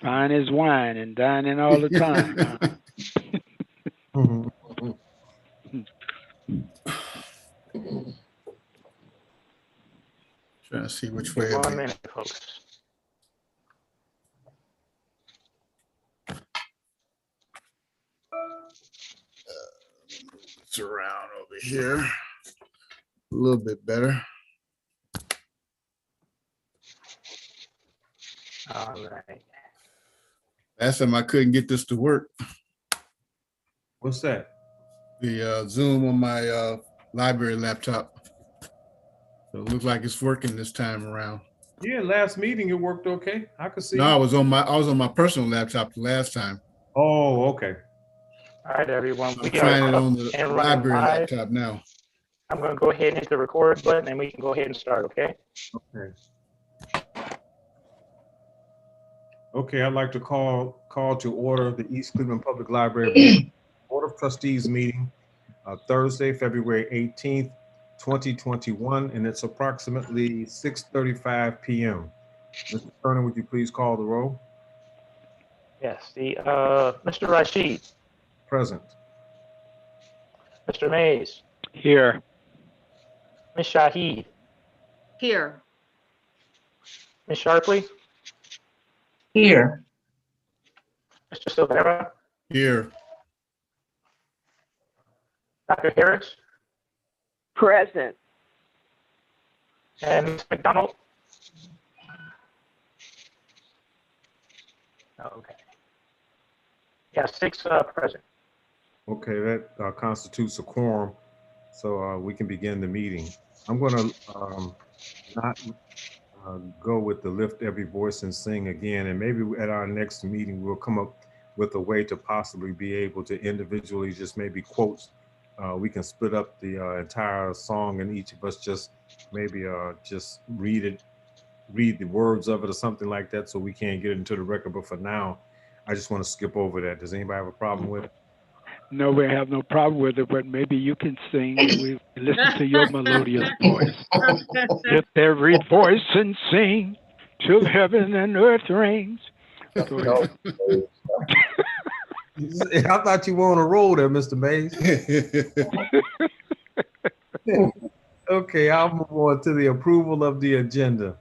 Fine as wine and dining all the time. Mhm. Trying to see which Okay, way. 1 minute, folks. It's around over here. A little bit better. All right. Last time I couldn't get this to work. What's that? The Zoom on my library laptop. So it looks like it's working this time around. Yeah, last meeting it worked okay. I could see. No, I was on my personal laptop the last time. Oh, okay. All right, everyone. I'm We trying it are up on the and running library live. laptop now. I'm going to go ahead and hit the record button, and we can go ahead and start, okay? Okay. Okay, I'd like to call to order the East Cleveland Public Library Board of Trustees meeting Thursday, February 18th, 2021, and it's approximately 6:35 p.m. Mr. Turner, would you please call the roll? Yes. Mr. Rashid, Present. Mr. Mays, Here. Ms. Shahid, Here. Ms. Sharpley, Here. Mr. Silvera, Here. Dr. Harris, Present. and Ms. McDonald. Okay. Yeah, 6 present. Okay, that constitutes a quorum, so we can begin the meeting. I'm going to not go with the lift every voice and sing again, and maybe at our next meeting we'll come up with a way to possibly be able to individually just maybe quotes. We can split up the entire song, and each of us just maybe just read the words of it or something like that, so we can't get into the record. But for now, I just want to skip over that. Does anybody have a problem with it? No, we have no problem with it, but maybe you can sing and we listen to your melodious voice. Lift every voice and sing till heaven and earth rings. Go ahead. I thought you were on a roll there, Mr. Mays. Okay, I'll move on to the approval of the agenda.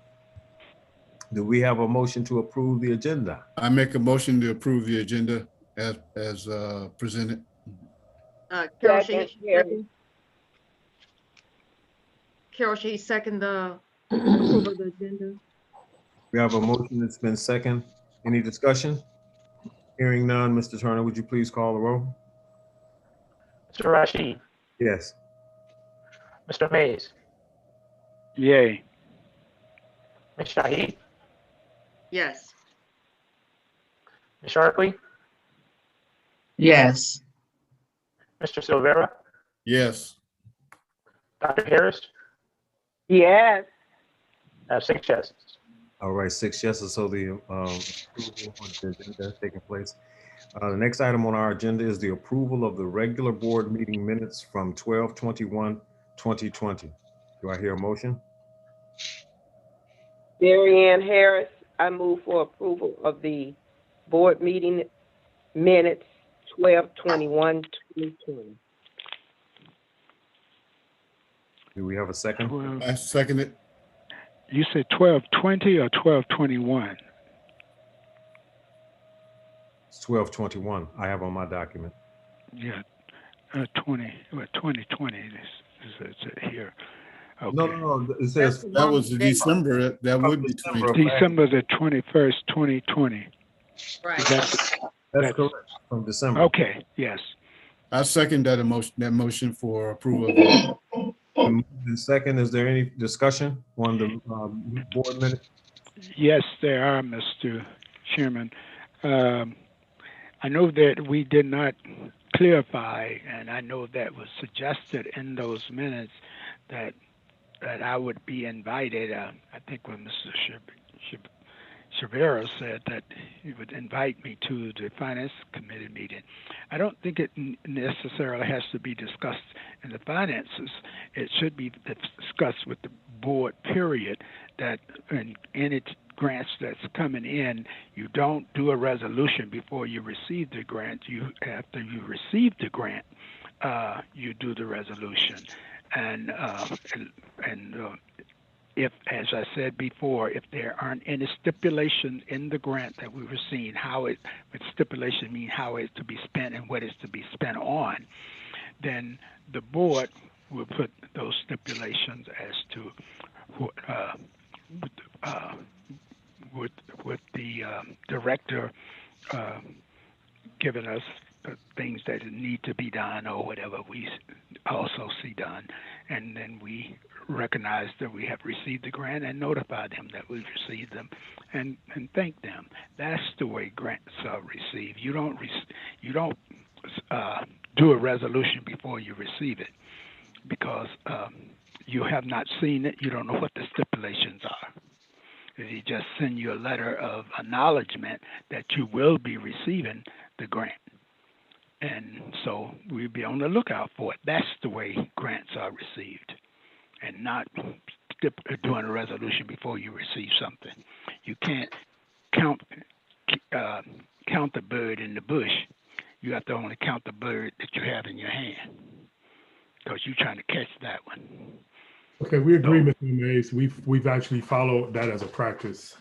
Do we have a motion to approve the agenda? I make a motion to approve the agenda as presented. Carol Shahid. Carol Shahid, second the approval of the agenda. We have a motion that's been second. Any discussion? Hearing none, Mr. Turner, would you please call the roll? Mr. Rashid, Yes. Mr. Mays, Yay. Ms. Shahid, Yes. Ms. Sharpley, Yes. Mr. Silvera, Yes. Dr. Harris. Yes. I have 6 yeses. All right, 6 yeses, so the approval on the agenda has taken place. The next item on our agenda is the approval of the regular board meeting minutes from 12/21/2020. Do I hear a motion? Marianne Harris, I move for approval of the board meeting minutes 12/21/2020. Do we have a second? 12, I second it. you said 12:20 or 12:21? It's 12/21. I have on my document. Yeah, 2020 is here. Okay. No. It says That was the December. That would be 20. December the 21st, 2020. Right. that's correct, from December. Okay, yes. I second that motion for approval. The second, is there any discussion on the board minute? Yes, there are, Mr. Chairman. I know that we did not clarify, and I know that was suggested in those minutes that I would be invited. I think when Mr. Shavera said that he would invite me to the Finance Committee meeting. I don't think it necessarily has to be discussed in the finances. It should be discussed with the board, period, that in its grants that's coming in, you don't do a resolution before you receive the grant. After you receive the grant, you do the resolution. And if, as I said before, if there aren't any stipulations in the grant that we were seeing, with stipulation mean how it's to be spent and what it's to be spent on, then the board will put those stipulations as to with the director giving us things that need to be done or whatever we also see done. And then we recognize that we have received the grant and notify them that we've received them and thank them. That's the way grants are received. You don't do a resolution before you receive it because you have not seen it. You don't know what the stipulations are. They just send you a letter of acknowledgement that you will be receiving the grant. And so we'll be on the lookout for it. That's the way grants are received, and not doing a resolution before you receive something. You can't count the bird in the bush. You have to only count the bird that you have in your hand because you're trying to catch that one. Okay, we agree, Mr. Mays. We've actually followed that as a practice.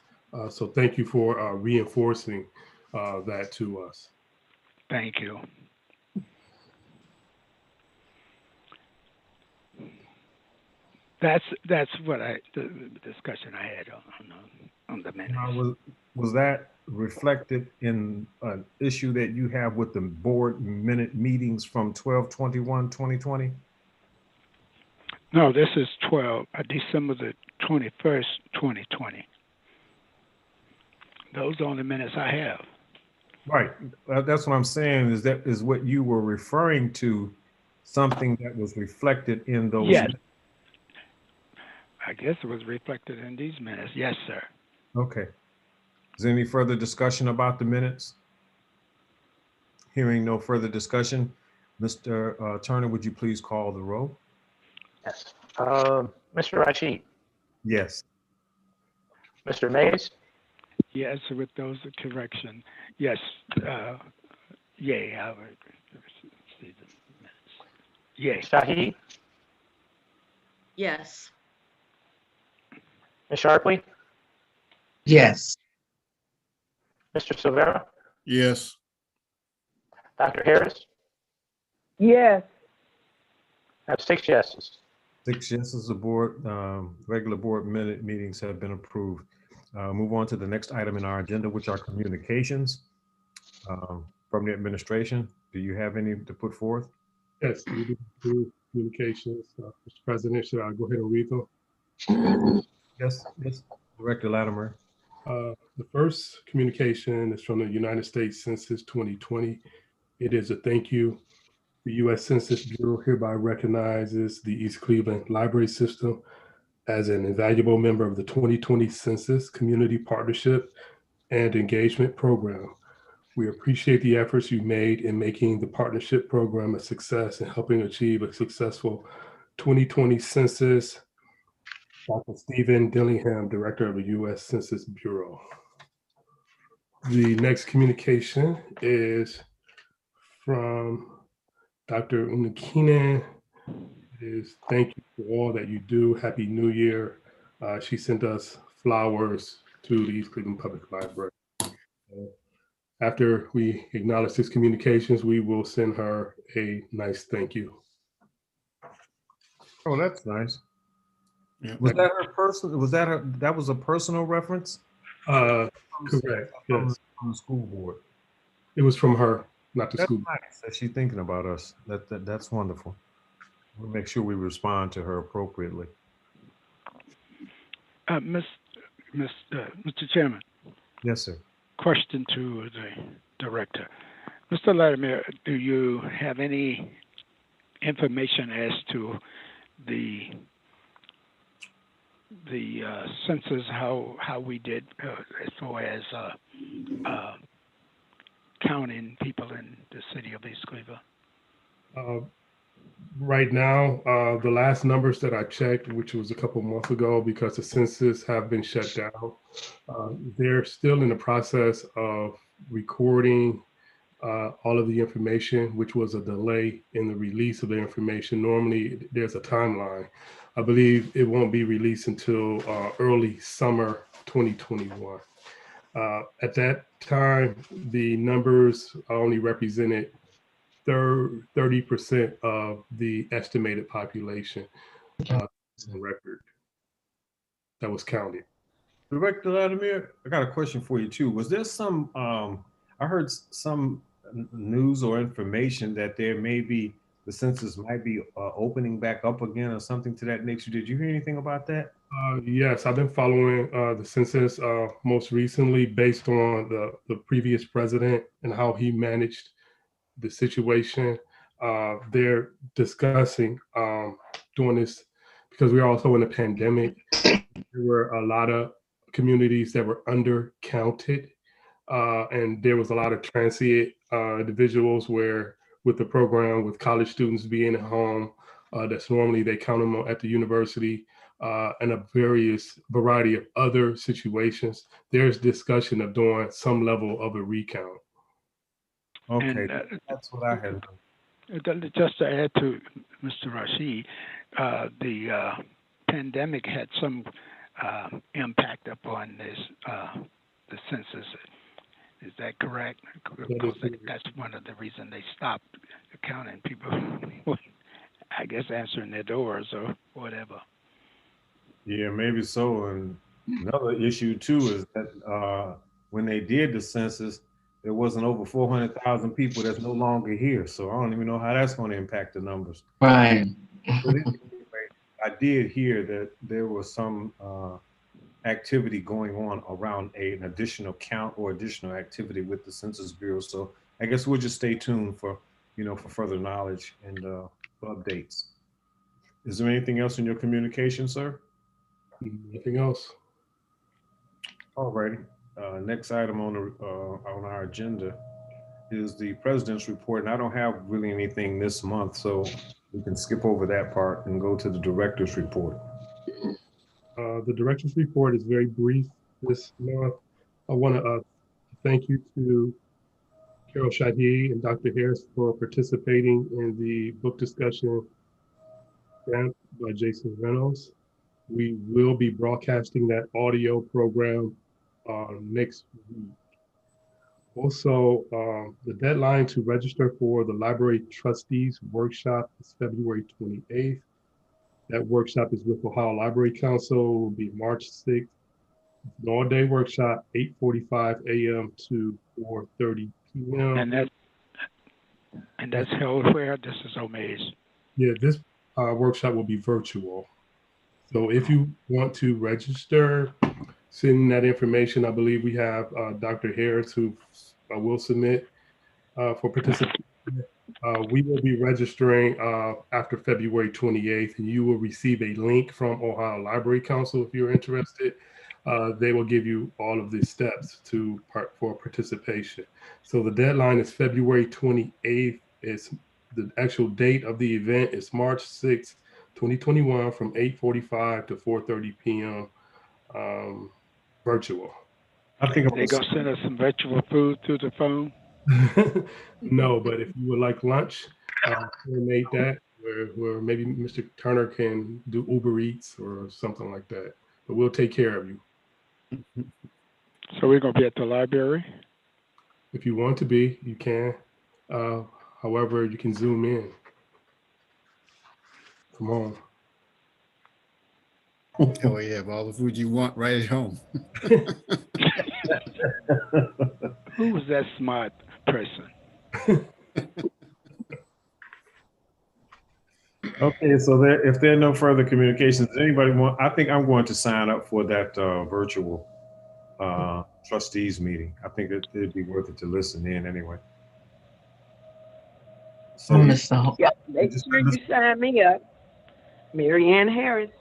So thank you for reinforcing that to us. Thank you. That's what the discussion I had on the minutes. Now, was that reflected in an issue that you have with the board minute meetings from 12/21/2020? No, this is December the 21st, 2020. Those are the minutes I have. Right. That's what I'm saying. Is what you were referring to something that was reflected in those? Yes. I guess it was reflected in these minutes. Yes, sir. Okay. Is there any further discussion about the minutes? Hearing no further discussion, Mr. Turner, would you please call the roll? Yes. Mr. Rashid, Yes. Mr. Mays, Yes, with those corrections. Yes. Yay. I would see the minutes. Yay. Shahid, Yes. Ms. Sharpley, Yes. Mr. Silvera, Yes. Dr. Harris. Yes. I have 6 yeses. 6 yeses. The board, regular board minute meetings have been approved. Move on to the next item in our agenda, which are communications from the administration. Do you have any to put forth? Yes, we do communications. Mr. President, should I go ahead and read them? Yes, Director Latimer. The first communication is from the United States Census 2020. It is a thank you. The U.S. Census Bureau hereby recognizes the East Cleveland Library System as an invaluable member of the 2020 Census Community Partnership and Engagement Program. We appreciate the efforts you made in making the partnership program a success and helping achieve a successful 2020 census. Dr. Stephen Dillingham, Director of the U.S. Census Bureau. The next communication is from Dr. Unikine. It is thank you for all that you do. Happy New Year. She sent us flowers to the East Cleveland Public Library. After we acknowledge this communications, we will send her a nice thank you. Oh, that's nice. Yeah. Was that her personal? That was a personal reference? Correct. From Yes. the school board. It was from her, not the That's school. nice that she's thinking about us. That's wonderful. We'll make sure we respond to her appropriately. Mr. Chairman. Yes, sir. Question to the director. Mr. Latimer, do you have any information as to the census, how we did as far as counting people in the city of East Cleveland? Right now, the last numbers that I checked, which was a couple months ago, because the census have been shut down, they're still in the process of recording all of the information, which was a delay in the release of the information. Normally, there's a timeline. I believe it won't be released until early summer 2021. At that time, the numbers only represented 30% of the estimated population on record that was counted. Director Vladimir, I got a question for you too. Was there some, I heard some news or information that there may be, the census might be opening back up again or something to that nature. Did you hear anything about that? Yes, I've been following the census most recently based on the previous president and how he managed the situation. They're discussing doing this because we're also in a pandemic. There were a lot of communities that were undercounted, and there was a lot of transient individuals where, with the program, with college students being at home, that's normally they count them at the university, and a variety of other situations. There's discussion of doing some level of a recount. Okay, And that's what I had. just to add to Mr. Rashid, the pandemic had some impact upon this the census. Is that correct? Because that's one of the reasons they stopped counting people. I guess answering their doors or whatever. Yeah, maybe so. And another issue too is that when they did the census, there wasn't over 400,000 people that's no longer here. So I don't even know how that's going to impact the numbers. Right. But anyway, I did hear that there was some activity going on around an additional count or additional activity with the Census Bureau. So I guess we'll just stay tuned for, for further knowledge and updates. Is there anything else in your communication, sir? Anything else? All righty. Next item on our agenda is the president's report, and I don't have really anything this month, so we can skip over that part and go to the director's report. The director's report is very brief this month. I want to thank you to Carol Shahid and Dr. Harris for participating in the book discussion grant by Jason Reynolds. We will be broadcasting that audio program next week. Also, the deadline to register for the Library Trustees Workshop is February 28th. That workshop is with Ohio Library Council. It will be March 6th. It's an all-day workshop, 8:45 a.m. to 4:30 p.m. And that's held where? This is Omaze. Yeah, this workshop will be virtual. So if you want to register, send that information. I believe we have Dr. Harris who will submit for participation. We will be registering after February 28th, and you will receive a link from Ohio Library Council if you're interested. They will give you all of the steps for participation. So the deadline is February 28th. It's the actual date of the event is March 6th, 2021 from 8:45 to 4:30 p.m. Virtual. I think they go send us some virtual food through the phone. No, but if you would like lunch, coordinate that where maybe Mr. Turner can do Uber Eats or something like that. But we'll take care of you. So we're gonna be at the library? If you want to be, you can. However, you can Zoom in from home. Oh yeah, have all the food you want right at home. Who was that smart person? Okay, so if there are no further communications, does anybody want? I think I'm going to sign up for that virtual trustees meeting. I think it'd be worth it to listen in anyway. So yeah, make sure you sign me up, Mary Ann Harris.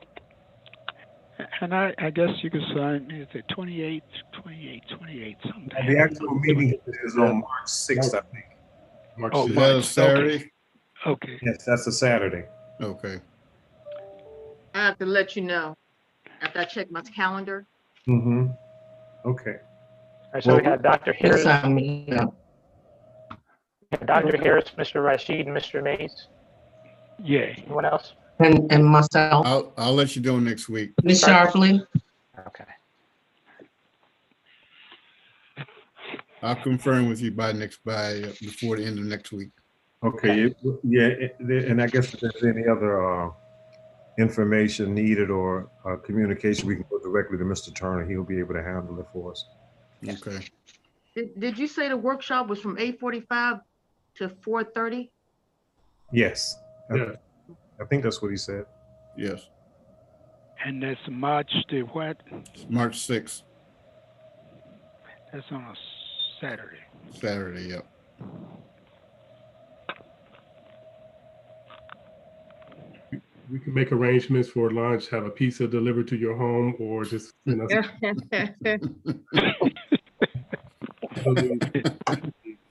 And I guess you can sign me at the 28, sometime. The actual meeting is on March 6th, I think. March Oh, 6th. Is that a Saturday? Okay. Okay. Yes, that's a Saturday. Okay. I have to let you know after I check my calendar. Mm-hmm. Okay. All right, so we Well, have Dr. Harris, Yes, I'm here. Dr. Harris, Mr. Rashid, and Mr. Mays. Yeah. Anyone else? And myself, I'll let you know next week. Ms. Sharpley. Okay. I'll confirm with you before the end of next week. okay. Yeah. And I guess if there's any other information needed or communication, we can go directly to Mr. Turner. He'll be able to handle it for us. Okay. Did you say the workshop was from 8:45 to 4:30? Yes. Yeah. I think that's what he said. Yes. And that's March the what? March 6th, That's on a Saturday. Saturday. Yep. We can make arrangements for lunch, have a pizza delivered to your home, or just send us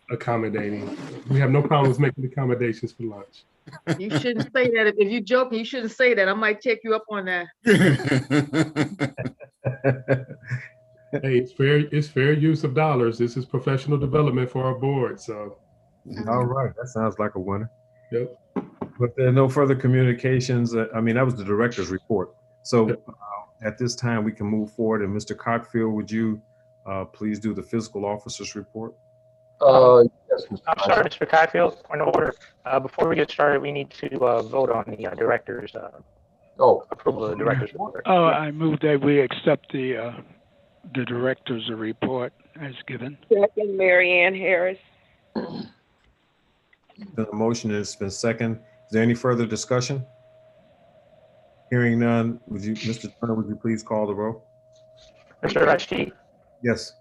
accommodating. We have no problems making accommodations for lunch. You shouldn't say that. If you're joking, you shouldn't say that. I might take you up on that. Hey, it's fair use of dollars. This is professional development for our board. So, All right. That sounds like a winner. yep. But there are no further communications. I mean, that was the director's report. So at this time, we can move forward. And Mr. Cockfield, would you please do the fiscal officer's report? Yes, Mr. I'm sorry, Mr. Cotfield, point of order. Before we get started, we need to vote on the director's approval of the director's report. Oh, I move that we accept the director's report as given. Second, Mary Ann Harris. The motion has been second. Is there any further discussion? Hearing none, Mr. Turner, would you please call the roll? Mr. Rashid, Yes.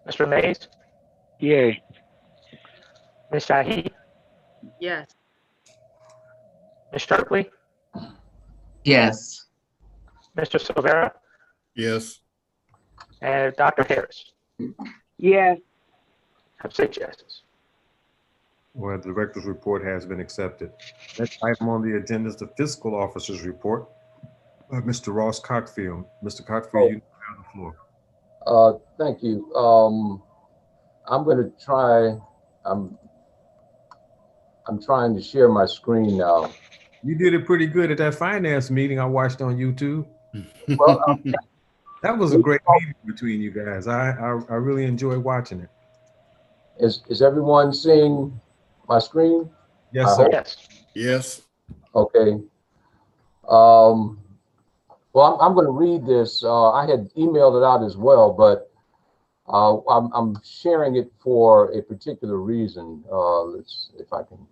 Mr. Mays, Yay. Ms. Shahi, Yes. Ms. Sharpley, Yes. Mr. Silvera, Yes. and Dr. Harris. Yes. Have 6 yeses. Well, the director's report has been accepted. Next item on the agenda is the fiscal officer's report. Mr. Ross Cockfield. Mr. Cockfield, you have the floor. Thank you. I'm going to try. I'm trying to share my screen now. You did it pretty good at that finance meeting I watched on YouTube. Well, that was a great meeting between you guys. I really enjoyed watching it. Is everyone seeing my screen? Yes, sir. Yes. Yes. Okay. Well, I'm going to read this. I had emailed it out as well, but I'm sharing it for a particular reason. Let's see if I can.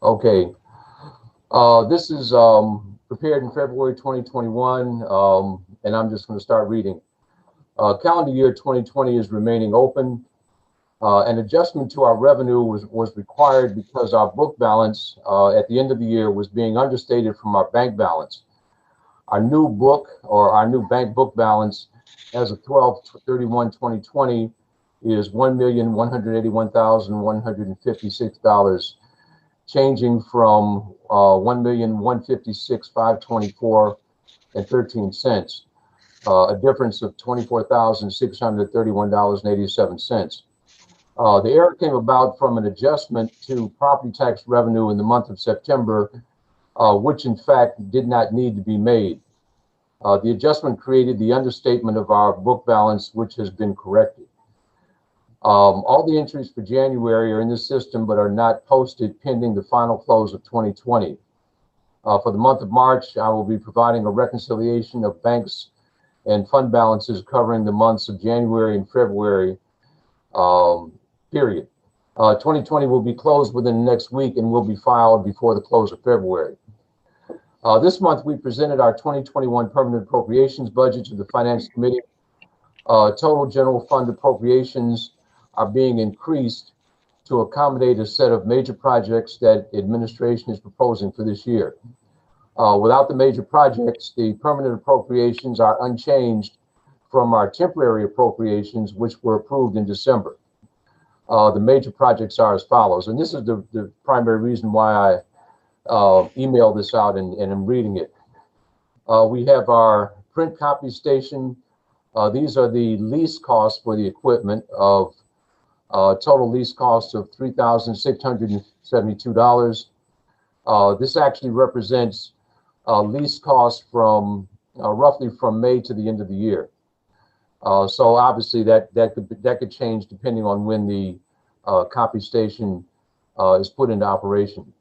Okay. This is prepared in February 2021, and I'm just going to start reading. Calendar year 2020 is remaining open. An adjustment to our revenue was required because our book balance at the end of the year was being understated from our bank balance. Our new book, or our new bank book balance as of 12/31/2020 is $1,181,156, changing from $1,156,524.13, a difference of $24,631.87. The error came about from an adjustment to property tax revenue in the month of September, which in fact did not need to be made. The adjustment created the understatement of our book balance, which has been corrected. All the entries for January are in the system, but are not posted pending the final close of 2020. For the month of March, I will be providing a reconciliation of banks and fund balances covering the months of January and February, period. 2020 will be closed within the next week and will be filed before the close of February. This month, we presented our 2021 permanent appropriations budget to the Finance Committee. Total general fund appropriations are being increased to accommodate a set of major projects that administration is proposing for this year. Without the major projects, the permanent appropriations are unchanged from our temporary appropriations, which were approved in December. the major projects are as follows, and this is the primary reason why I emailed this out and I'm reading it. We have our print copy station. These are the lease costs for the equipment of total lease cost of $3,672. This actually represents lease costs from roughly from May to the end of the year. So obviously that could change depending on when the copy station is put into operation.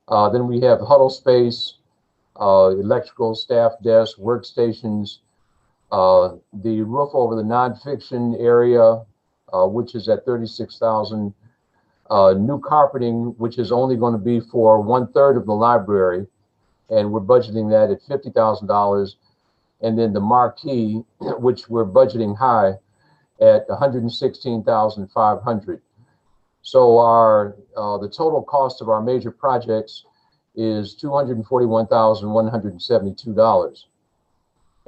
Then we have huddle space, electrical, staff desk, workstations, the roof over the nonfiction area, which is at $36,000. New carpeting, which is only going to be for 1/3 of the library, and we're budgeting that at $50,000. And then the marquee, which we're budgeting high at $116,500. So our the total cost of our major projects is $241,172.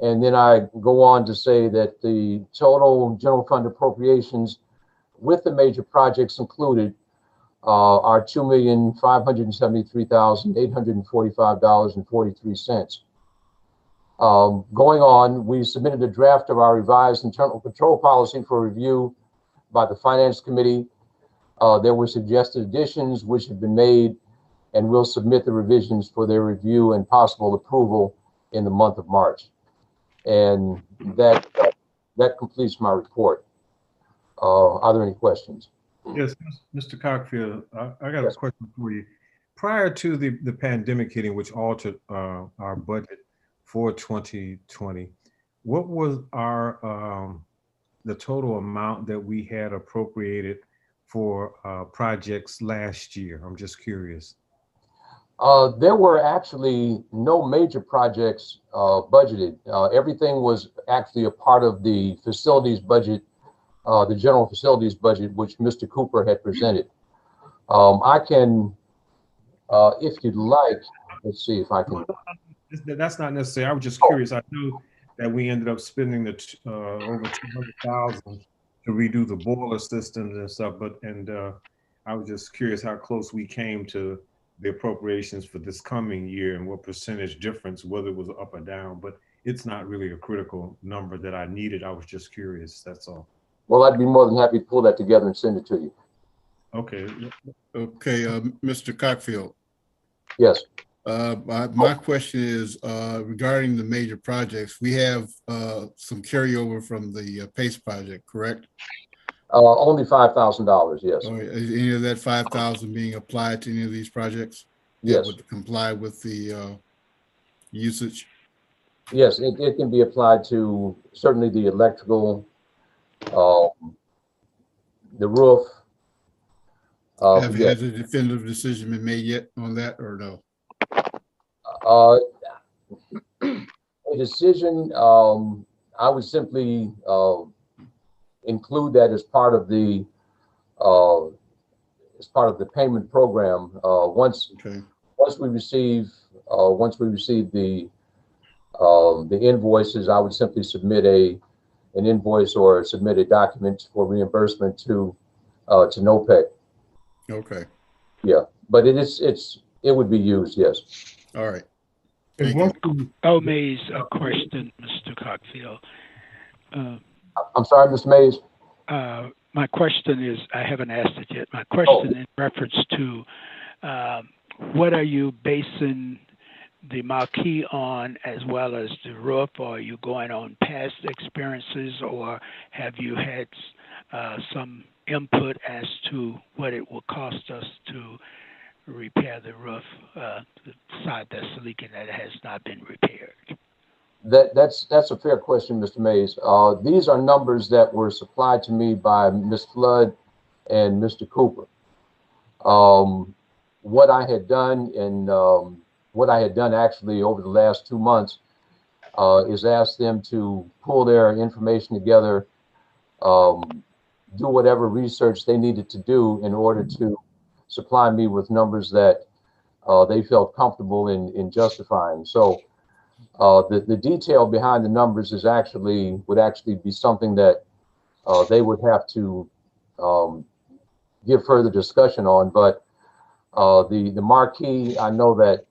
And then I go on to say that the total general fund appropriations with the major projects included are $2,573,845.43. Going on, we submitted a draft of our revised internal control policy for review by the Finance Committee. There were suggested additions which have been made, and we'll submit the revisions for their review and possible approval in the month of March. And that completes my report. Are there any questions? Yes, Mr. Cockfield, I got a question for you. Prior to the pandemic hitting, which altered our budget for 2020, what was our the total amount that we had appropriated for projects last year? I'm just curious. There were actually no major projects budgeted. Everything was actually a part of the facilities budget, the general facilities budget, which Mr. Cooper had presented. I can, if you'd like, let's see if I can. That's not necessary. I was just curious. I know that we ended up spending the over $200,000 to redo the boiler systems and stuff, but I was just curious how close we came to the appropriations for this coming year and what percentage difference, whether it was up or down. But it's not really a critical number that I needed. I was just curious. That's all. Well, I'd be more than happy to pull that together and send it to you. Okay. Okay, Mr. Cockfield. Yes. My question is regarding the major projects. We have some carryover from the PACE project, correct? Only $5,000, yes. Is any of that 5,000 being applied to any of these projects? Yes. That would comply with the usage? Yes, it can be applied to certainly the electrical, the roof. Has a definitive decision been made yet on that, or no? A decision, I would simply include that as part of the payment program. Once we receive the invoices, I would simply submit an invoice or submit a document for reimbursement to NOPEC. Okay. Yeah, but it would be used, yes. All right. Mays, a question, Mr. Cockfield. I'm sorry, Mr. Mays. My question is, I haven't asked it yet. My question in reference to what are you basing the marquee on, as well as the roof? Or are you going on past experiences, or have you had some input as to what it will cost us to repair the roof, the side that's leaking that has not been repaired? That's a fair question, Mr. Mays. These are numbers that were supplied to me by Ms. Flood and Mr. Cooper. What I had done actually over the last 2 months is ask them to pull their information together, do whatever research they needed to do in order to supply me with numbers that they felt comfortable in justifying. So the detail behind the numbers would actually be something that they would have to give further discussion on, but the marquee, I know that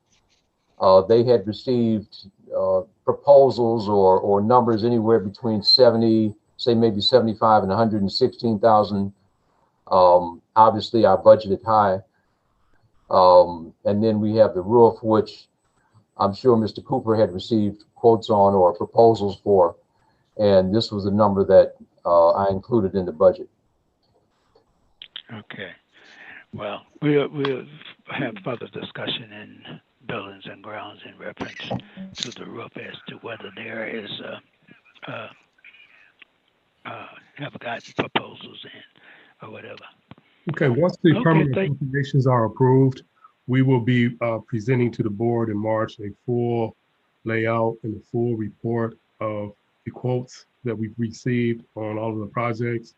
they had received proposals or numbers anywhere between 70, say maybe 75 and 116,000. Obviously, our budgeted high. And then we have the roof, which I'm sure Mr. Cooper had received quotes on or proposals for. And this was the number that I included in the budget. Okay. Well, we'll have further discussion in buildings and grounds in reference to the roof as to whether there is have gotten proposals in or whatever. Okay, once the Okay, permanent appropriations are approved, we will be presenting to the board in March a full layout and a full report of the quotes that we've received on all of the projects,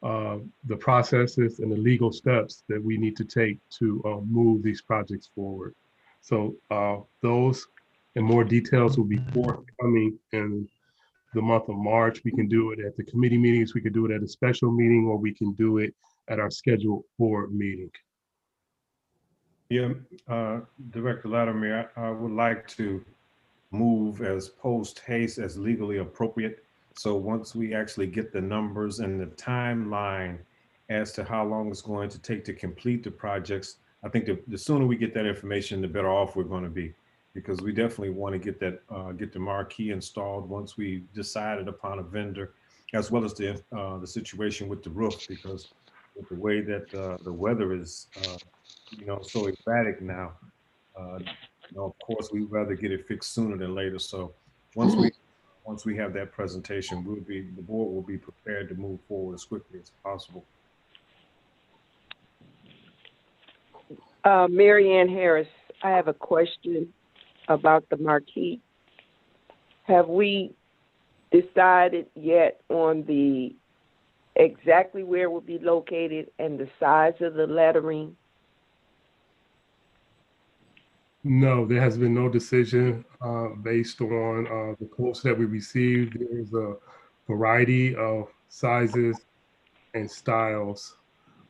the processes and the legal steps that we need to take to move these projects forward. So those and more details will be forthcoming in the month of March. We can do it at the committee meetings, we can do it at a special meeting, or we can do it at our scheduled board meeting. Yeah, Director Latimer, I would like to move as post haste as legally appropriate. So once we actually get the numbers and the timeline as to how long it's going to take to complete the projects, I think the sooner we get that information, the better off we're going to be, because we definitely want to get that get the marquee installed once we decided upon a vendor, as well as the situation with the roof, because with the way that the weather is, so erratic now. Of course, we'd rather get it fixed sooner than later. So once we have that presentation, the board will be prepared to move forward as quickly as possible. Mary Ann Harris, I have a question about the marquee. Have we decided yet on the exactly where it will be located and the size of the lettering? No, there has been no decision based on the quotes that we received. There is a variety of sizes and styles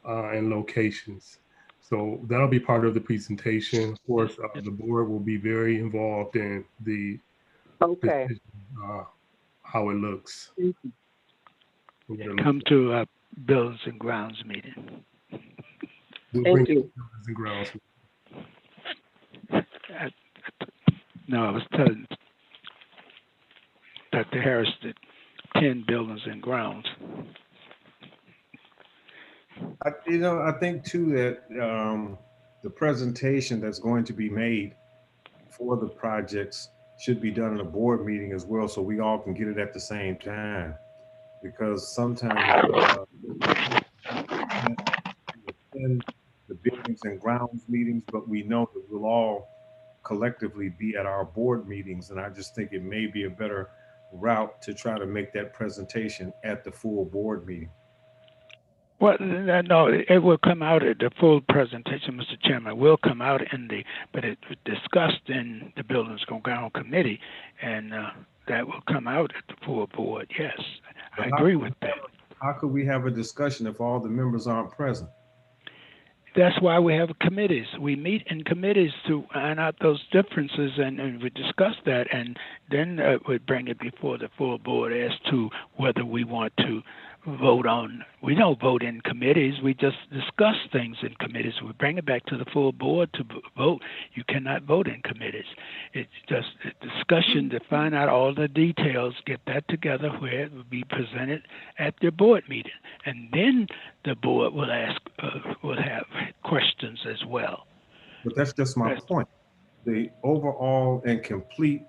and locations. So that'll be part of the presentation. Of course, the board will be very involved in the decision, how it looks. Come to a buildings and grounds meeting. Thank you. Buildings and grounds. No, I was telling Dr. Harris that 10 buildings and grounds. I think too that the presentation that's going to be made for the projects should be done in a board meeting as well, so we all can get it at the same time. Because sometimes in the buildings and grounds meetings, but we know that we'll all collectively be at our board meetings, and I just think it may be a better route to try to make that presentation at the full board meeting. Well, no, it will come out at the full presentation, Mr. Chairman. Will come out but it was discussed in the Buildings and Grounds Committee, and that will come out at the full board. Yes, I agree with that. How could we have a discussion if all the members aren't present? That's why we have committees. We meet in committees to iron out those differences, and we discuss that, and then we bring it before the full board as to whether we want to vote on. We don't vote in committees. We just discuss things in committees. We bring it back to the full board to vote. You cannot vote in committees. It's just a discussion to find out all the details, get that together where it will be presented at the board meeting. And then the board will will have questions as well. But that's just my point. The overall and complete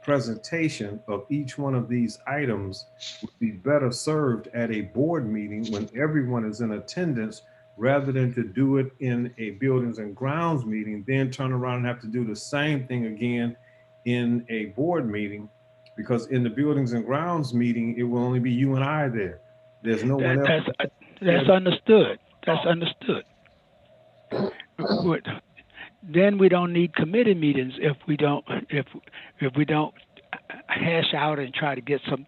presentation of each one of these items would be better served at a board meeting when everyone is in attendance, rather than to do it in a buildings and grounds meeting, then turn around and have to do the same thing again in a board meeting, because in the buildings and grounds meeting, it will only be you and I there. There's no one else. That's understood. That's understood. Then we don't need committee meetings if we don't hash out and try to get some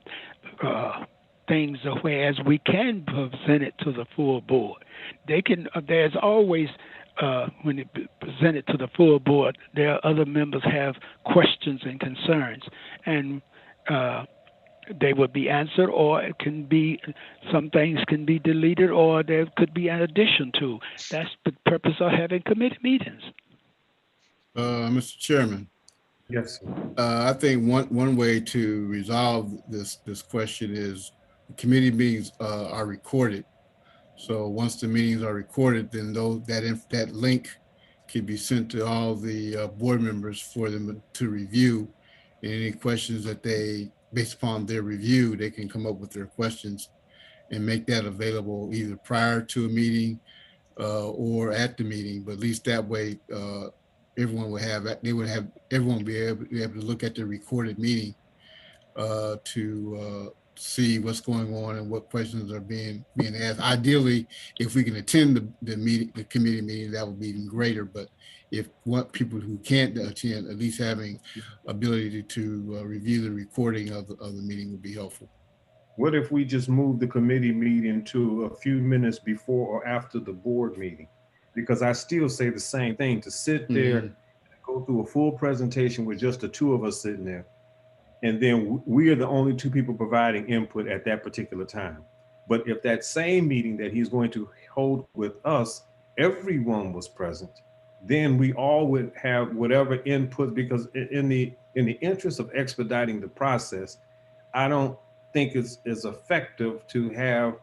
things, whereas we can present it to the full board. They can. There's always when it present it to the full board, there are other members have questions and concerns, and they would be answered, or it can be some things can be deleted, or there could be an addition to. That's the purpose of having committee meetings. Mr. Chairman. Yes, sir. I think one way to resolve this question is committee meetings are recorded. So once the meetings are recorded, then that link can be sent to all the board members for them to review. And any questions that they, based upon their review, they can come up with their questions and make that available either prior to a meeting or at the meeting. But at least that way, everyone would have, everyone would be able to look at the recorded meeting to see what's going on and what questions are being asked. Ideally, if we can attend the committee meeting, that would be even greater. But if what people who can't attend, at least having ability to review the recording of the meeting would be helpful. What if we just move the committee meeting to a few minutes before or after the board meeting? Because I still say the same thing, to sit there and go through a full presentation with just the two of us sitting there. And then we are the only two people providing input at that particular time. But if that same meeting that he's going to hold with us, everyone was present, then we all would have whatever input, because in the interest of expediting the process, I don't think it's effective to have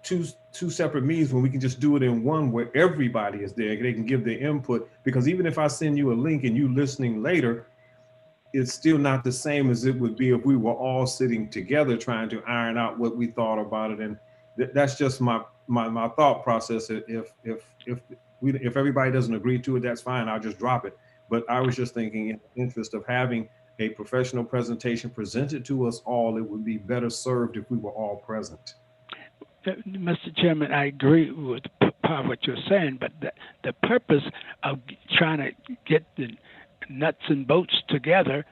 two separate meetings when we can just do it in one where everybody is there. They can give their input, because even if I send you a link and you listening later, it's still not the same as it would be if we were all sitting together trying to iron out what we thought about it. And that's just my thought process. If everybody doesn't agree to it, that's fine. I'll just drop it. But I was just thinking, in the interest of having a professional presentation presented to us all, it would be better served if we were all present. Mr. Chairman, I agree with part of what you're saying, but the purpose of trying to get the nuts and bolts together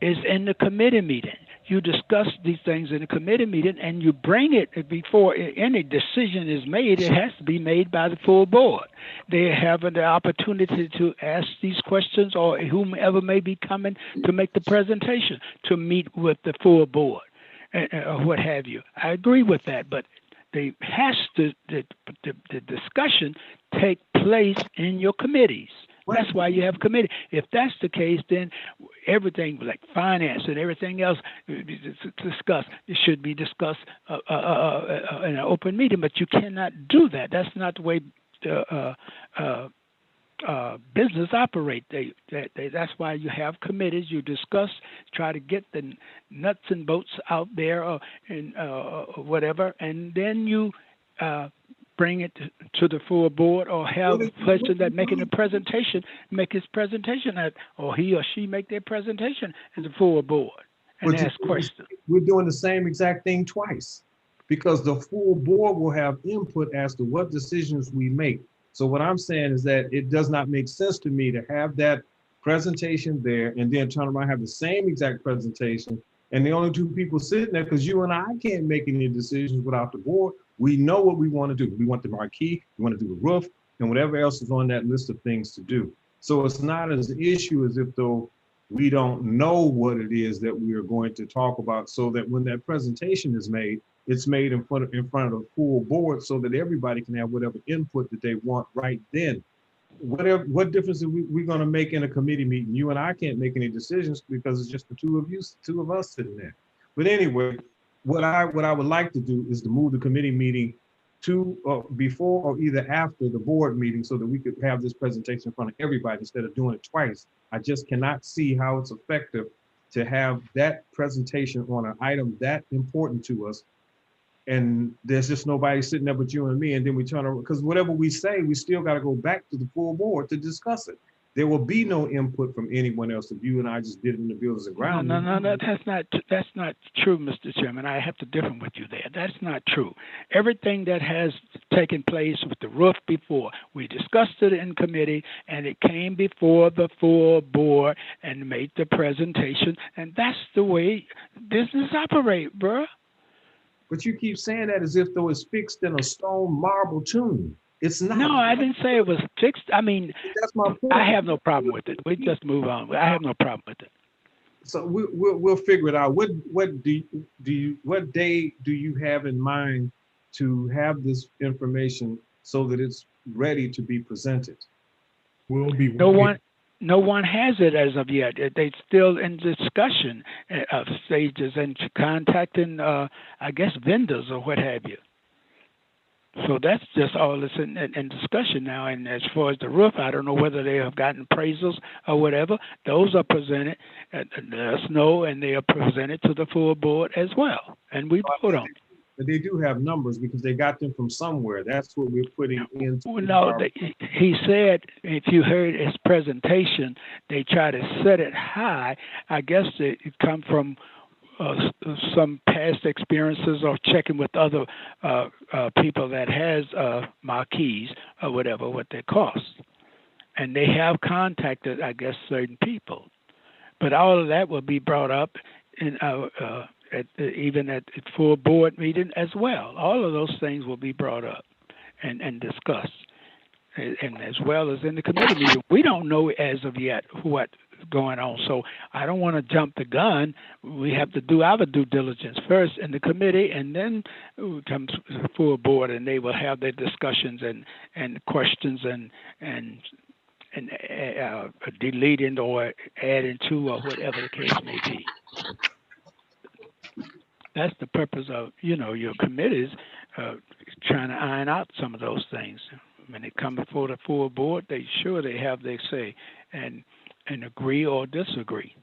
is in the committee meeting. You discuss these things in the committee meeting, and you bring it before any decision is made. It has to be made by the full board. They have the opportunity to ask these questions, or whomever may be coming to make the presentation, to meet with the full board, or what have you. I agree with that, but the discussion take place in your committees. That's why you have committee. If that's the case, then everything like finance and everything else discussed, it should be discussed in an open meeting. But you cannot do that. That's not the way business operate. That's why you have committees. You discuss, try to get the nuts and bolts out there, or whatever, and then you bring it to the full board, or have a person that making a presentation make his presentation or he or she make their presentation in the full board and ask questions. We're doing the same exact thing twice, because the full board will have input as to what decisions we make. So what I'm saying is that it does not make sense to me to have that presentation there and then turn around and have the same exact presentation, and the only two people sitting there, because you and I can't make any decisions without the board. We know what we want to do. We want the marquee, we want to do the roof, and whatever else is on that list of things to do. So it's not as an issue as if though we don't know what it is that we are going to talk about, so that when that presentation is made, it's made in front of the full board, so that everybody can have whatever input that they want right then. What difference are we going to make in a committee meeting? You and I can't make any decisions because it's just the two of us sitting there. But anyway, what I would like to do is to move the committee meeting to before or either after the board meeting, so that we could have this presentation in front of everybody instead of doing it twice. I just cannot see how it's effective to have that presentation on an item that important to us, and there's just nobody sitting there but you and me, and then we turn around, because whatever we say, we still got to go back to the full board to discuss it. There will be no input from anyone else if you and I just did it in the buildings and ground. No, that's not true, Mr. Chairman. I have to differ with you there. That's not true. Everything that has taken place with the roof before, we discussed it in committee, and it came before the full board and made the presentation, and that's the way business operate, bruh. But you keep saying that as if though it's fixed in a stone marble tomb. It's not. No, I didn't say it was fixed. I mean, That's my point. I have no problem with it. We just move on. I have no problem with it. So we'll figure it out. What day do you have in mind to have this information so that it's ready to be presented? We'll be No one has it as of yet. They're still in discussion stages and contacting, I guess, vendors or what have you. So that's just all that's in discussion now. And as far as the roof, I don't know whether they have gotten appraisals or whatever. Those are presented, let us know, and they are presented to the full board as well. And we vote on. But they do have numbers because they got them from somewhere. That's what we're putting into. Well, no, he said, if you heard his presentation, they try to set it high. I guess it come from some past experiences or checking with other people that has marquees or whatever, what they cost. And they have contacted, I guess, certain people. But all of that will be brought up in even at full board meeting as well. All of those things will be brought up and discussed. And as well as in the committee meeting, we don't know as of yet what's going on. So I don't want to jump the gun. We have to do our due diligence first in the committee, and then it comes to the full board, and they will have their discussions and questions and deleting or adding to or whatever the case may be. That's the purpose of, your committees trying to iron out some of those things. When they come before the full board, they have their say and agree or disagree.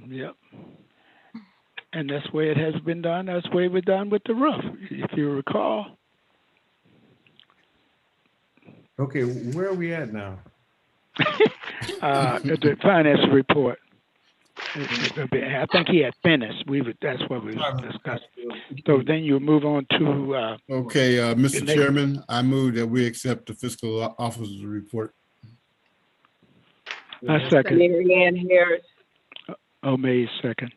Yep. And that's the way it has been done. That's the way we're done with the roof, if you recall. Okay, where are we at now? The finance report. I think he had finished. That's what we discussed. So then you move on to. Okay, Mr. Chairman, I move that we accept the fiscal officer's report. I second. Mary Ann Harris. May second.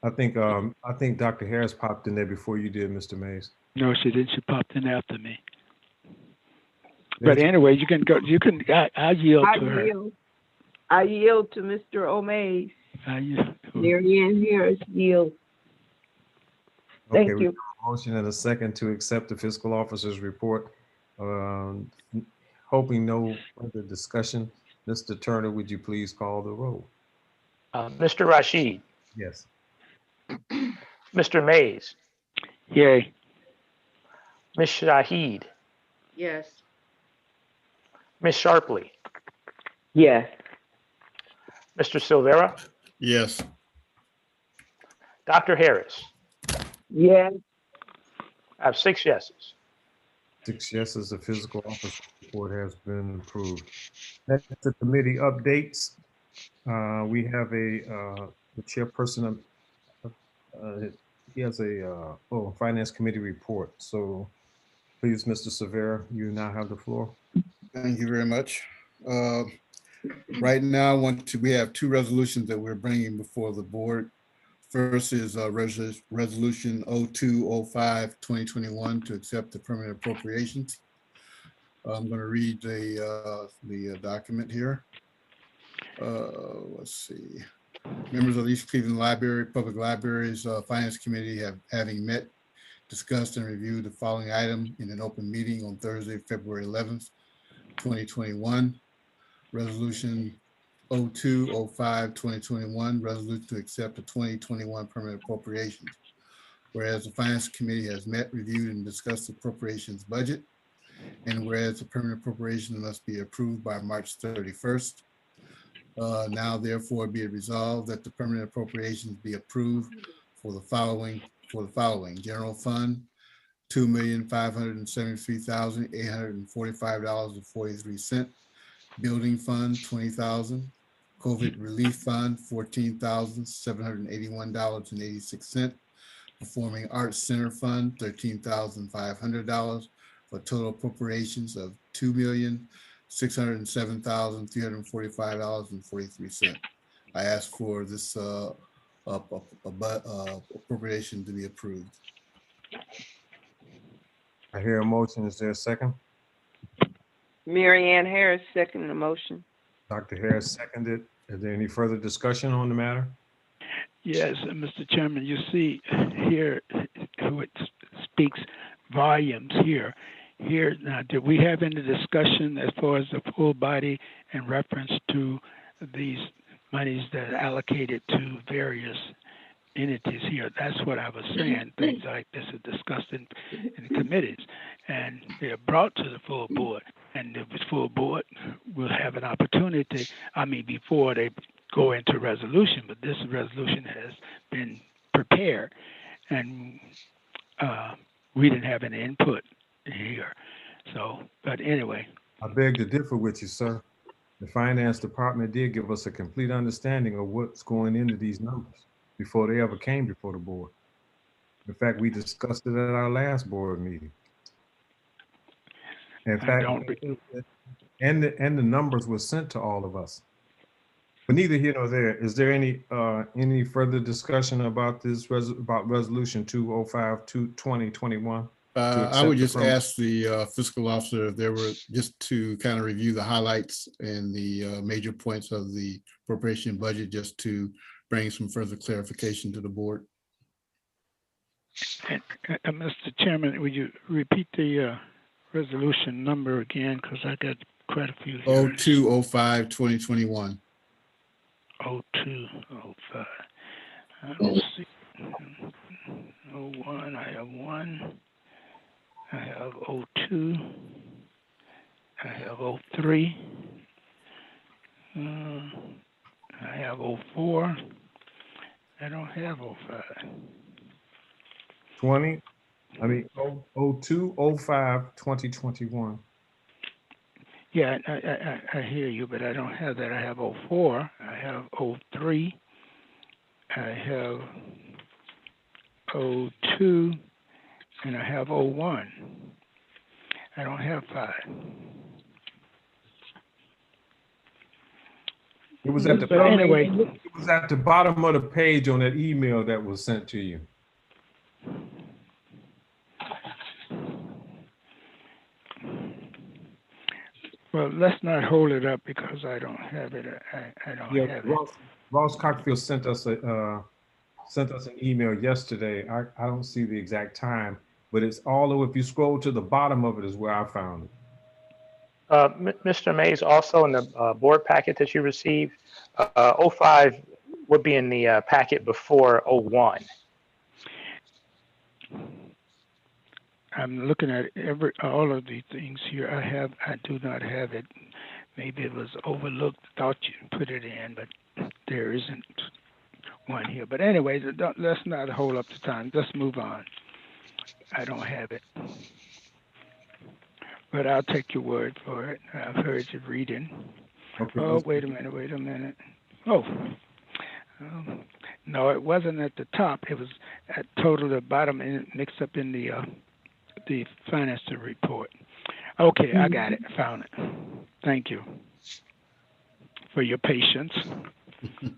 I think Dr. Harris popped in there before you did, Mr. Mays. No, she didn't. She popped in after me. But anyway, you can go. You can. I yield to her. I yield to Mr. O'Mays. Mary Ann Harris yield. Thank you. We have a motion and a second to accept the fiscal officer's report. Hoping no further discussion. Mr. Turner, would you please call the roll? Mr. Rashid. Yes. Mr. Mays. Yay. Ms. Shahid. Yes. Ms. Sharpley. Yes. Mr. Silvera. Yes. Dr. Harris. Yes. I have 6 yeses. 6 yeses, the fiscal officer report has been approved. Next to committee updates. We have the chairperson of, he has a finance committee report. So please, Mr. Severa, you now have the floor. Thank you very much. Right now, we have 2 resolutions that we're bringing before the board. First is resolution 0205-2021 to accept the permanent appropriations. I'm going to read the document here. Let's see. Members of the East Cleveland Library, Public Libraries Finance Committee having met, discussed and reviewed the following item in an open meeting on Thursday, February 11th, 2021. Resolution 0205-2021, resolution to accept the 2021 permanent appropriations. Whereas the Finance Committee has met, reviewed, and discussed the appropriations budget, and whereas the permanent appropriation must be approved by March 31st, now therefore be it resolved that the permanent appropriations be approved for the following: general fund, $2,573,845.43. Building fund, $20,000. COVID relief fund, $14,781.86. Performing Arts Center fund, $13,500 for total appropriations of $2,607,345.43. I ask for this appropriation to be approved. I hear a motion. Is there a second? Mary Ann Harris, second the motion. Dr. Harris seconded. Is there any further discussion on the matter? Yes, Mr. Chairman, you see here who it speaks volumes here. Here, now, did we have any discussion as far as the full body in reference to these monies that are allocated to various entities here? That's what I was saying. Things like this are discussed in committees, and they're brought to the full board. And the full board will have an opportunity, before they go into resolution, but this resolution has been prepared, and we didn't have any input here. So, but anyway. I beg to differ with you, sir. The finance department did give us a complete understanding of what's going into these numbers before they ever came before the board. In fact, we discussed it at our last board meeting. In fact, and the numbers were sent to all of us. But neither here nor there. Is there any further discussion about this about resolution 205/2021? I would just ask the fiscal officer if there were, just to kind of review the highlights and the major points of the appropriation budget, just to bring some further clarification to the board. Mr. Chairman, would you repeat the resolution number again? Because I got quite a few here. 02/05/2021. 02/05. Let's see. 01, I have 1. I have 02. I have 03. I have 04. I don't have 05. 02/05/2021. Yeah, I hear you, but I don't have that. I have 04. I have 03. I have 02. And I have 01. I don't have 5. It was at the bottom, anyway. It was at the bottom of the page on that email that was sent to you. Well, let's not hold it up because I don't have it. I don't have it. Ross Cockfield sent us an email yesterday. I don't see the exact time, but it's all over. If you scroll to the bottom of it is where I found it. Mr. Mays, also in the board packet that you received, 05 would be in the packet before 01. I'm looking at all of these things here. I do not have it. Maybe it was overlooked. Thought you put it in, but there isn't one here. But anyways, let's not hold up the time. Let's move on. I don't have it. But I'll take your word for it. I've heard you reading. Okay, oh, wait a minute. Oh, no, it wasn't at the top. It was at total the bottom and mixed up in the finance report. Okay, I got it. Found it. Thank you for your patience.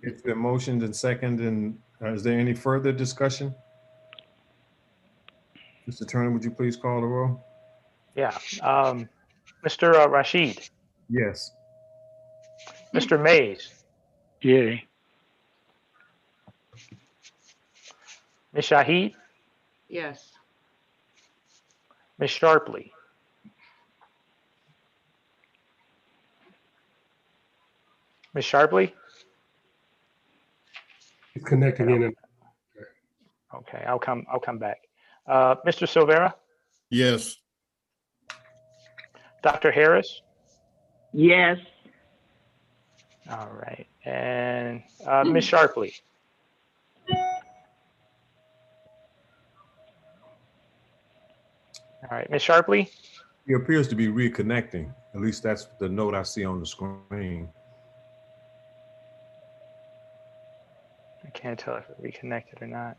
It's been motioned and seconded. And is there any further discussion? Mr. Turner, would you please call the roll? Yeah. Mr. Rashid. Yes. Mr. Mays. Yay. Ms. Shahid. Yes. Ms. Sharpley. Ms. Sharpley. He's connecting in. Okay, I'll come back. Mr. Silvera. Yes. Dr. Harris. Yes. All right, and Ms. Sharpley. All right, Ms. Sharpley. He appears to be reconnecting. At least that's the note I see on the screen. I can't tell if it reconnected or not.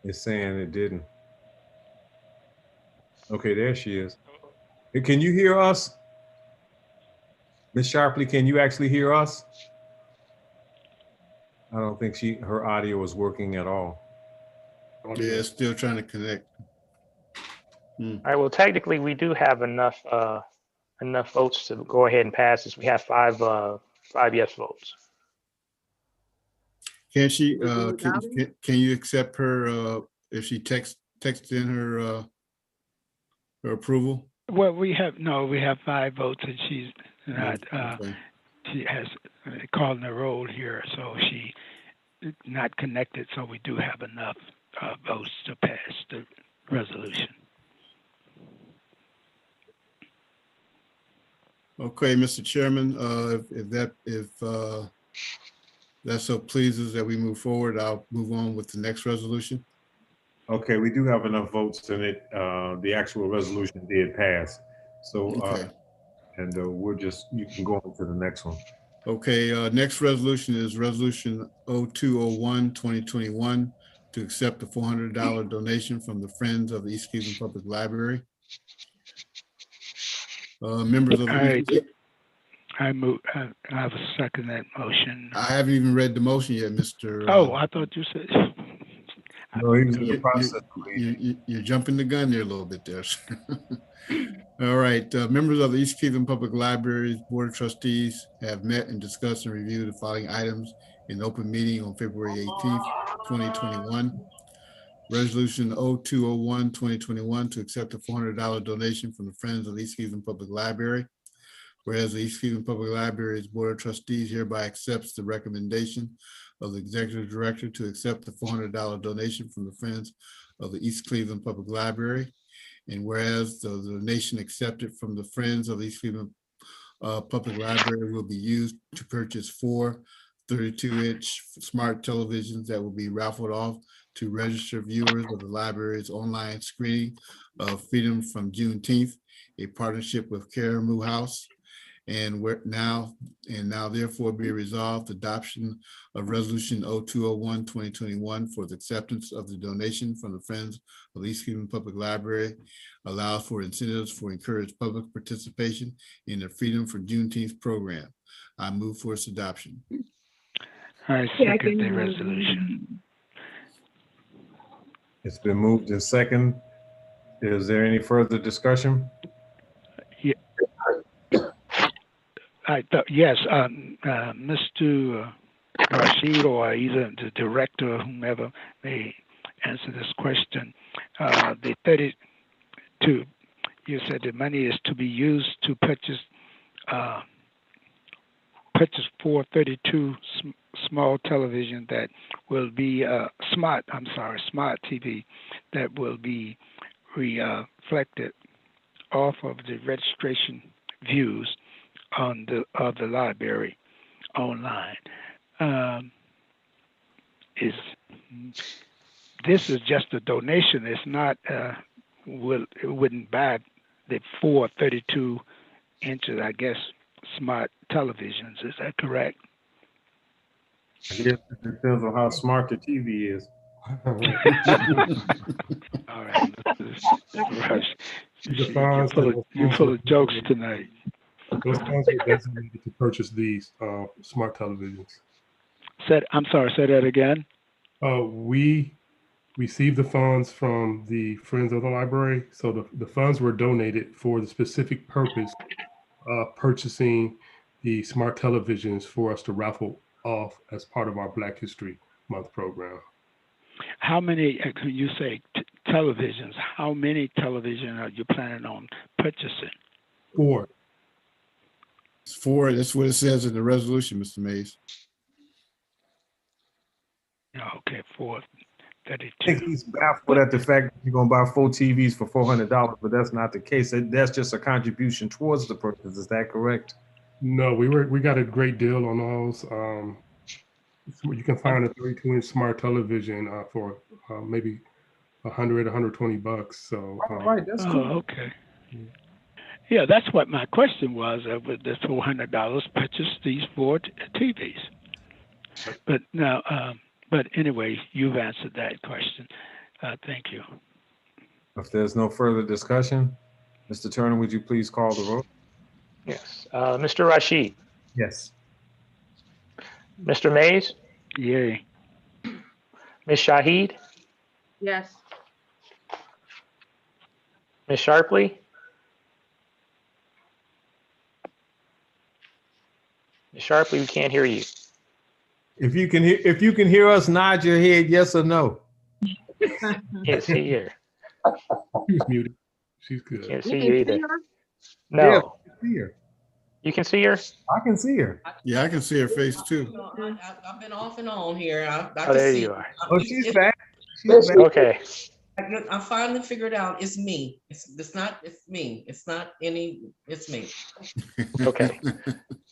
It's saying it didn't. Okay, there she is. Hey, can you hear us? Ms. Sharpley, can you actually hear us? I don't think her audio is working at all. Yeah, still trying to connect. All right, well, technically, we do have enough votes to go ahead and pass this. We have five yes votes. Can she, We do without him? can you accept her, if she text in her, her approval? Well, we have 5 votes, and she's not. Okay. She has calling the roll here, so she not connected. So we do have enough votes to pass the resolution. Okay, Mr. Chairman, if that so pleases that we move forward, I'll move on with the next resolution. Okay, we do have enough votes in it. The actual resolution did pass. So, Okay. and you can go on to the next one. Okay, next resolution is Resolution 0201-2021 to accept a $400 donation from the Friends of the East Cleveland Public Library. Members of the I have a second that motion. I haven't even read the motion yet, Mr. Oh, I thought you said. No, he was in the process. You're jumping the gun there a little bit there. All right, members of the East Cleveland Public Library's Board of Trustees have met and discussed and reviewed the following items in open meeting on February 18th, 2021. Resolution 0201-2021 to accept a $400 donation from the Friends of the East Cleveland Public Library. Whereas the East Cleveland Public Library's Board of Trustees hereby accepts the recommendation of the Executive Director to accept the $400 donation from the Friends of the East Cleveland Public Library. And whereas the donation accepted from the Friends of the East Cleveland Public Library will be used to purchase 4 32-inch smart televisions that will be raffled off to registered viewers of the library's online screening of Freedom from Juneteenth, a partnership with Karamu House. And now therefore be resolved, adoption of Resolution 0201-2021 for the acceptance of the donation from the Friends of the East Cleveland Public Library allows for incentives for encourage public participation in the Freedom for Juneteenth program. I move for its adoption. I second the resolution. It's been moved in second. Is there any further discussion? Yeah. I thought, yes, Mr. Rashid or either the director or whomever may answer this question. The 32, you said the money is to be used to purchase 432 small television that will be smart TV that will be reflected off of the registration views of the library online. This is just a donation. It's not it wouldn't buy the 432 inches, I guess, smart televisions. Is that correct? I guess it depends on how smart the TV is. All right, Rush. You're full of jokes tonight. Those funds were designated to purchase these smart televisions. I'm sorry, say that again. We received the funds from the Friends of the Library. So the funds were donated for the specific purpose of purchasing the smart televisions for us to raffle off as part of our Black History Month program. How many, you say televisions, how many televisions are you planning on purchasing? 4. It's 4, that's what it says in the resolution, Mr. Mays. Okay, 432. I think he's baffled at the fact that you're going to buy 4 TVs for $400, but that's not the case. That's just a contribution towards the purchase. Is that correct? No, we got a great deal on those. You can find a 32-inch smart television for maybe $100-120. So right, that's cool. Okay. Yeah, that's what my question was. With the $400, purchase these 4 TVs. But now, but anyway, you've answered that question. Thank you. If there's no further discussion, Mr. Turner, would you please call the roll? Yes. Mr. Rashid. Yes. Mr. Mays. Yay. Ms. Shahid, Yes. Ms. Sharpley, Ms. Sharpley, we can't hear you. If you can hear us, nod your head yes or no. Can't see her. She was muted. She's good. Can't You see can you see either. her? No. Yeah, I can see her. You can see her? I can see her. Yeah, I can see her face too. I've been off and on here. I Oh, can there see. you are. Oh, she's back. She's back. Okay. I finally figured out it's me. It's me. It's not any, it's me. Okay.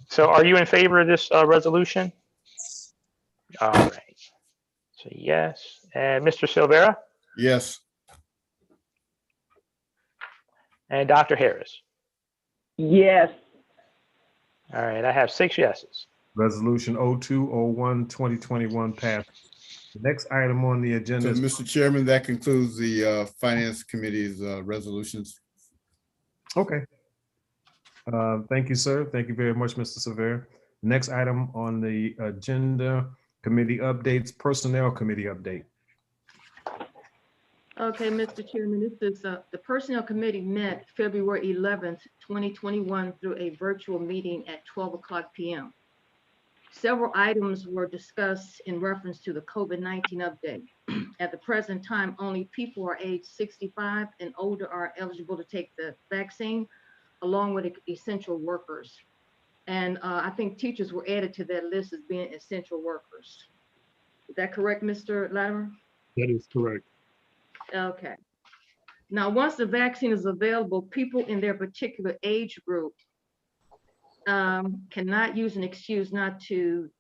So are you in favor of this resolution? All right. So yes. And Mr. Silvera Yes. and Dr. Harris. Yes. All right. I have 6 yeses. Resolution 0201-2021 passed. The next item on the agenda So, is, Mr. Chairman, that concludes the Finance Committee's resolutions. okay. Thank you, sir. Thank you very much, Mr. Severe. Next item on the agenda, committee updates, Personnel Committee update. Okay, Mr. Chairman, this is the Personnel Committee met February 11th, 2021 through a virtual meeting at 12:00 p.m. Several items were discussed in reference to the COVID-19 update. At the present time, only people who are age 65 and older are eligible to take the vaccine, along with essential workers. And I think teachers were added to that list as being essential workers. Is that correct, Mr. Latimer? That is correct. Okay. Now, once the vaccine is available, people in their particular age group cannot use an excuse not to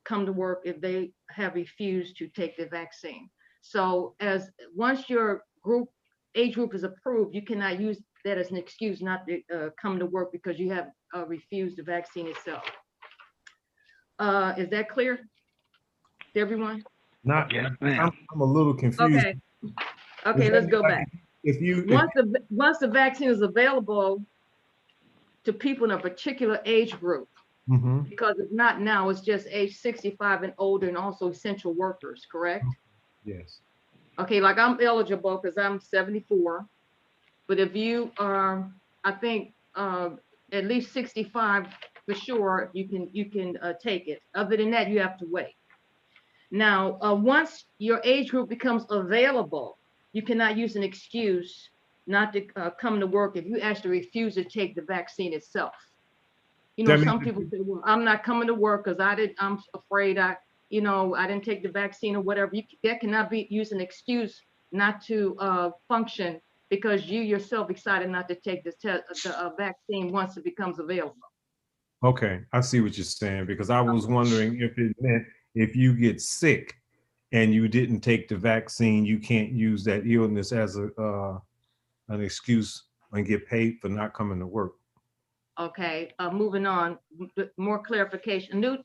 come to work if they have refused to take the vaccine. So once your age group is approved, you cannot use that as an excuse not to come to work because you have refused the vaccine itself. Is that clear to everyone? Not, Yes, I'm ma'am. a little confused. Okay, let's go back. Once the vaccine is available to people in a particular age group, because it's not now, it's just age 65 and older and also essential workers, correct? Yes. Okay, like I'm eligible because I'm 74, but if you are, I think at least 65 for sure, you can take it. Other than that, you have to wait. Now, once your age group becomes available, you cannot use an excuse not to come to work if you actually refuse to take the vaccine itself. You know, some people say, well, I'm not coming to work because I'm afraid I didn't take the vaccine or whatever. That cannot be used an excuse not to function because you yourself decided not to take the vaccine once it becomes available. Okay, I see what you're saying, because I was wondering if it meant if you get sick and you didn't take the vaccine, you can't use that illness as an excuse and get paid for not coming to work. Okay, moving on, more clarification. New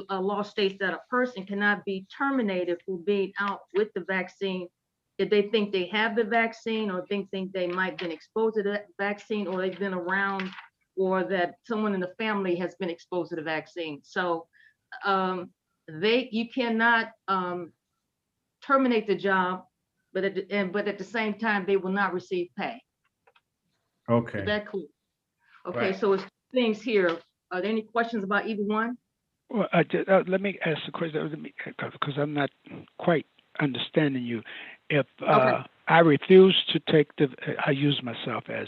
law states that a person cannot be terminated for being out with the vaccine if they think they have the vaccine or think they might have been exposed to the vaccine or they've been around or that someone in the family has been exposed to the vaccine. So you cannot terminate the job, but at the same time, they will not receive pay. Okay. Is that clear? Okay, Right. so it's things here. Are there any questions about either one? Well, let me ask a question because I'm not quite understanding you. If I refuse to take I use myself as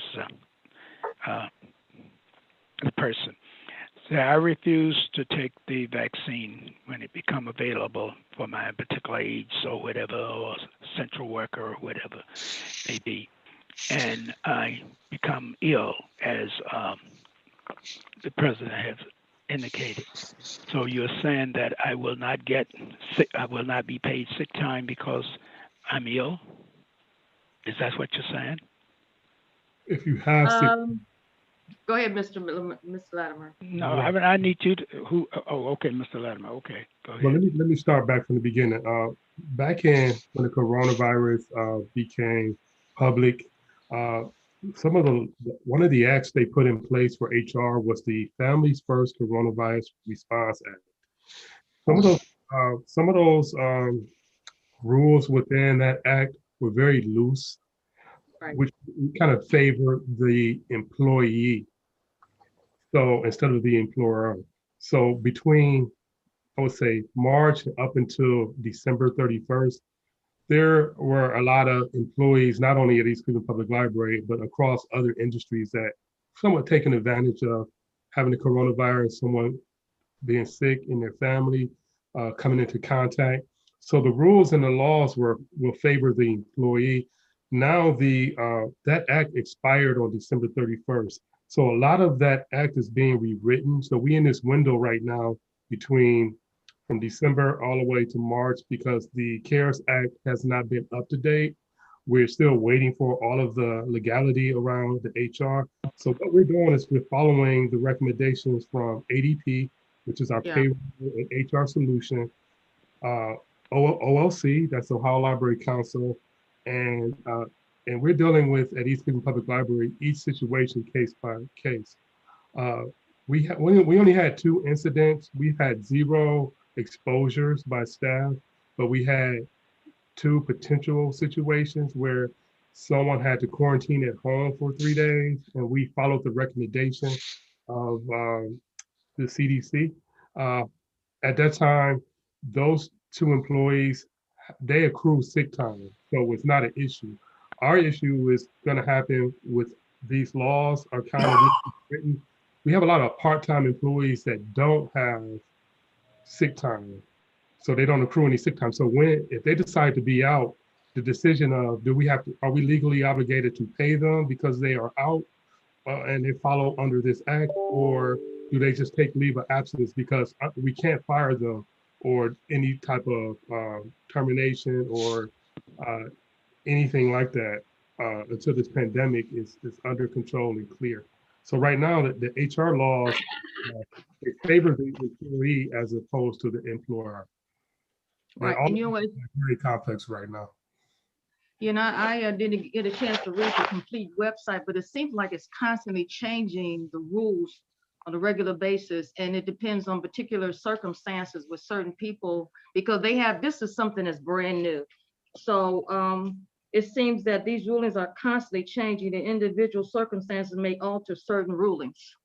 the person. So I refuse to take the vaccine when it become available for my particular age or whatever, or essential worker or whatever it may be. And I become ill, as the president has indicated. So you're saying that I will not get sick, I will not be paid sick time because I'm ill? Is that what you're saying? If you have sick, go ahead, Mr. Latimer. No, I need you to, okay, Mr. Latimer, okay, go ahead. well, let me start back from the beginning. Back when the coronavirus became public, one of the acts they put in place for HR was the Families First Coronavirus Response Act. Some of those some of those rules within that act were very loose, Right. which kind of favor the employee. So instead of the employer. So between, I would say, March up until December 31st, there were a lot of employees, not only at East Cleveland Public Library, but across other industries that somewhat taken advantage of having the coronavirus, someone being sick in their family, coming into contact. So the rules and the laws will favor the employee. Now that act expired on December 31st. So a lot of that act is being rewritten. So we in this window right now between from December all the way to March because the CARES Act has not been up to date. We're still waiting for all of the legality around the HR. So what we're doing is we're following the recommendations from ADP, which is our Yeah. payroll and HR solution, OLC, that's Ohio Library Council, and we're dealing with at East Cleveland Public Library each situation case by case. We only had 2 incidents. We've had 0 exposures by staff, but we had 2 potential situations where someone had to quarantine at home for 3 days, and we followed the recommendation of the CDC. At that time, those 2 employees, they accrue sick time, so it's not an issue. Our issue is going to happen with these laws are kind of written. We have a lot of part-time employees that don't have sick time, so they don't accrue any sick time. So if they decide to be out, the decision of are we legally obligated to pay them because they are out and they follow under this act, or do they just take leave of absence because we can't fire them or any type of termination or anything like that until this pandemic is under control and clear. So right now, the HR laws they favor the employee as opposed to the employer. Right. All And you know what? very complex right now. You know, I didn't get a chance to read the complete website, but it seems like it's constantly changing the rules on a regular basis. And it depends on particular circumstances with certain people because this is something that's brand new. So it seems that these rulings are constantly changing and individual circumstances may alter certain rulings.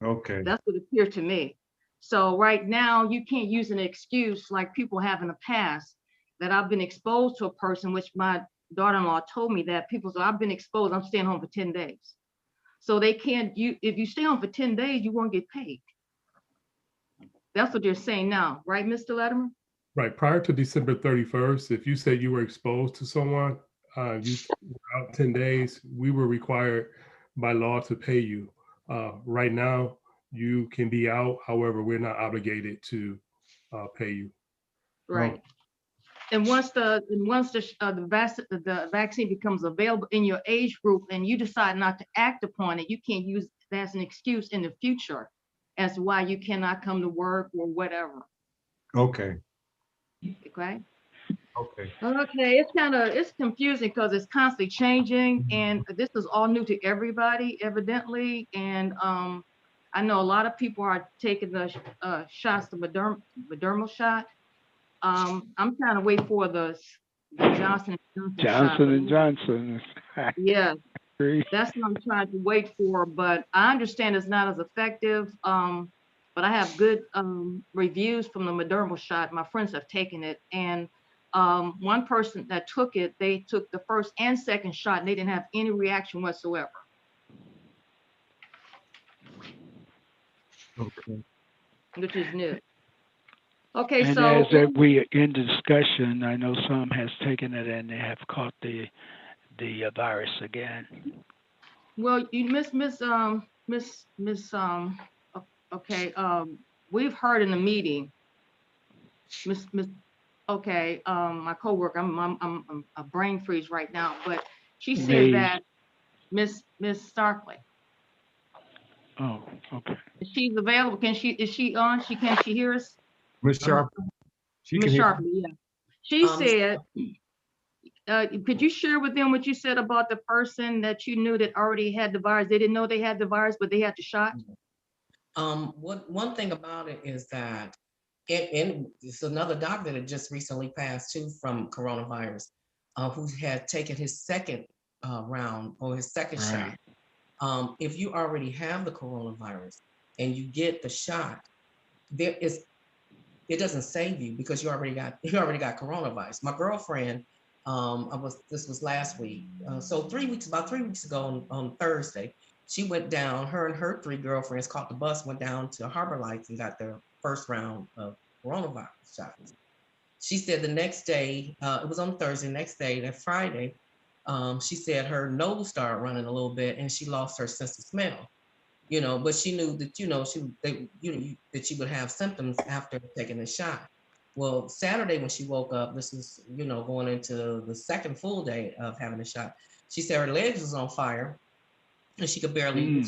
Okay. That's what it appeared to me. So right now you can't use an excuse like people have in the past that I've been exposed to a person, which my daughter-in-law told me that people say, I've been exposed, I'm staying home for 10 days. So they can't, if you stay home for 10 days, you won't get paid. That's what they're saying now, right, Mr. Letterman? Right, prior to December 31st, if you said you were exposed to someone, you were out 10 days, we were required by law to pay you. Right now, you can be out, however, we're not obligated to pay you. Right. And once the vaccine becomes available in your age group and you decide not to act upon it, you can't use that as an excuse in the future as to why you cannot come to work or whatever. Okay. Okay. Okay. Okay, it's confusing because it's constantly changing and this is all new to everybody evidently. And I know a lot of people are taking the shots, the Moderna shot. I'm trying to wait for the Johnson & Johnson & Johnson. Yeah, that's what I'm trying to wait for, but I understand it's not as effective. But I have good reviews from the Moderna shot. My friends have taken it, and one person that took it, they took the first and second shot, and they didn't have any reaction whatsoever. Okay. Which is new. Okay, and so as we in discussion, I know some has taken it and they have caught the virus again. well, you okay, we've heard in the meeting, okay, my coworker, I'm a brain freeze right now, but she said Maze. that Miss Starkley. Oh, okay. She's available. Is she on? Can she hear us? Miss Sharp. Miss Sharpley, yeah. She said, could you share with them what you said about the person that you knew that already had the virus? They didn't know they had the virus, but they had the shot. One thing about it is that and it's another doctor that just recently passed too from coronavirus, who had taken his second round or his second shot. If you already have the coronavirus and you get the shot, it doesn't save you because you already got coronavirus. My girlfriend, this was last week. So about 3 weeks ago on Thursday, she went down, her and her 3 girlfriends caught the bus, went down to Harbor Lights and got their first round of coronavirus shots. She said the next day, it was on Thursday, next day, that Friday, she said her nose started running a little bit and she lost her sense of smell. But she knew that, that she would have symptoms after taking the shot. Well, Saturday when she woke up, this is, going into the second full day of having the shot, she said her legs was on fire and she could barely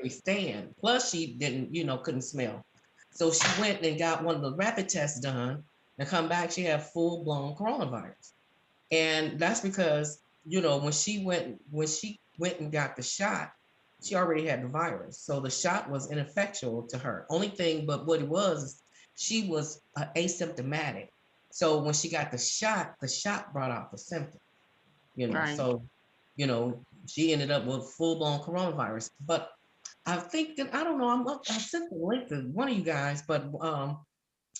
stand. Plus she didn't, couldn't smell. So she went and got one of the rapid tests done and come back, she had full blown coronavirus. And that's because, when she went and got the shot, she already had the virus. So the shot was ineffectual to her. Only thing, but what it was, she was asymptomatic. So when she got the shot brought out the symptoms, Right. so, she ended up with full blown coronavirus. But I think that, I don't know, I sent the link to one of you guys, but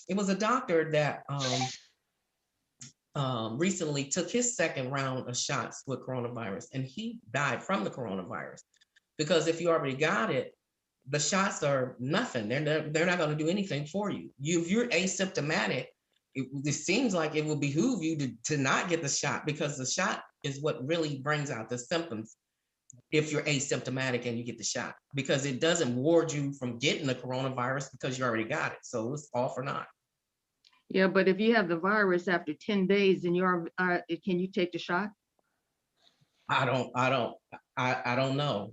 it was a doctor that recently took his second round of shots with coronavirus and he died from the coronavirus. Because if you already got it, the shots are nothing. They're not going to do anything for you. If you're asymptomatic, it seems like it will behoove you to not get the shot because the shot is what really brings out the symptoms if you're asymptomatic and you get the shot, because it doesn't ward you from getting the coronavirus because you already got it. So it's all for naught. Yeah, but if you have the virus after 10 days, then can you take the shot? I don't know. I don't know.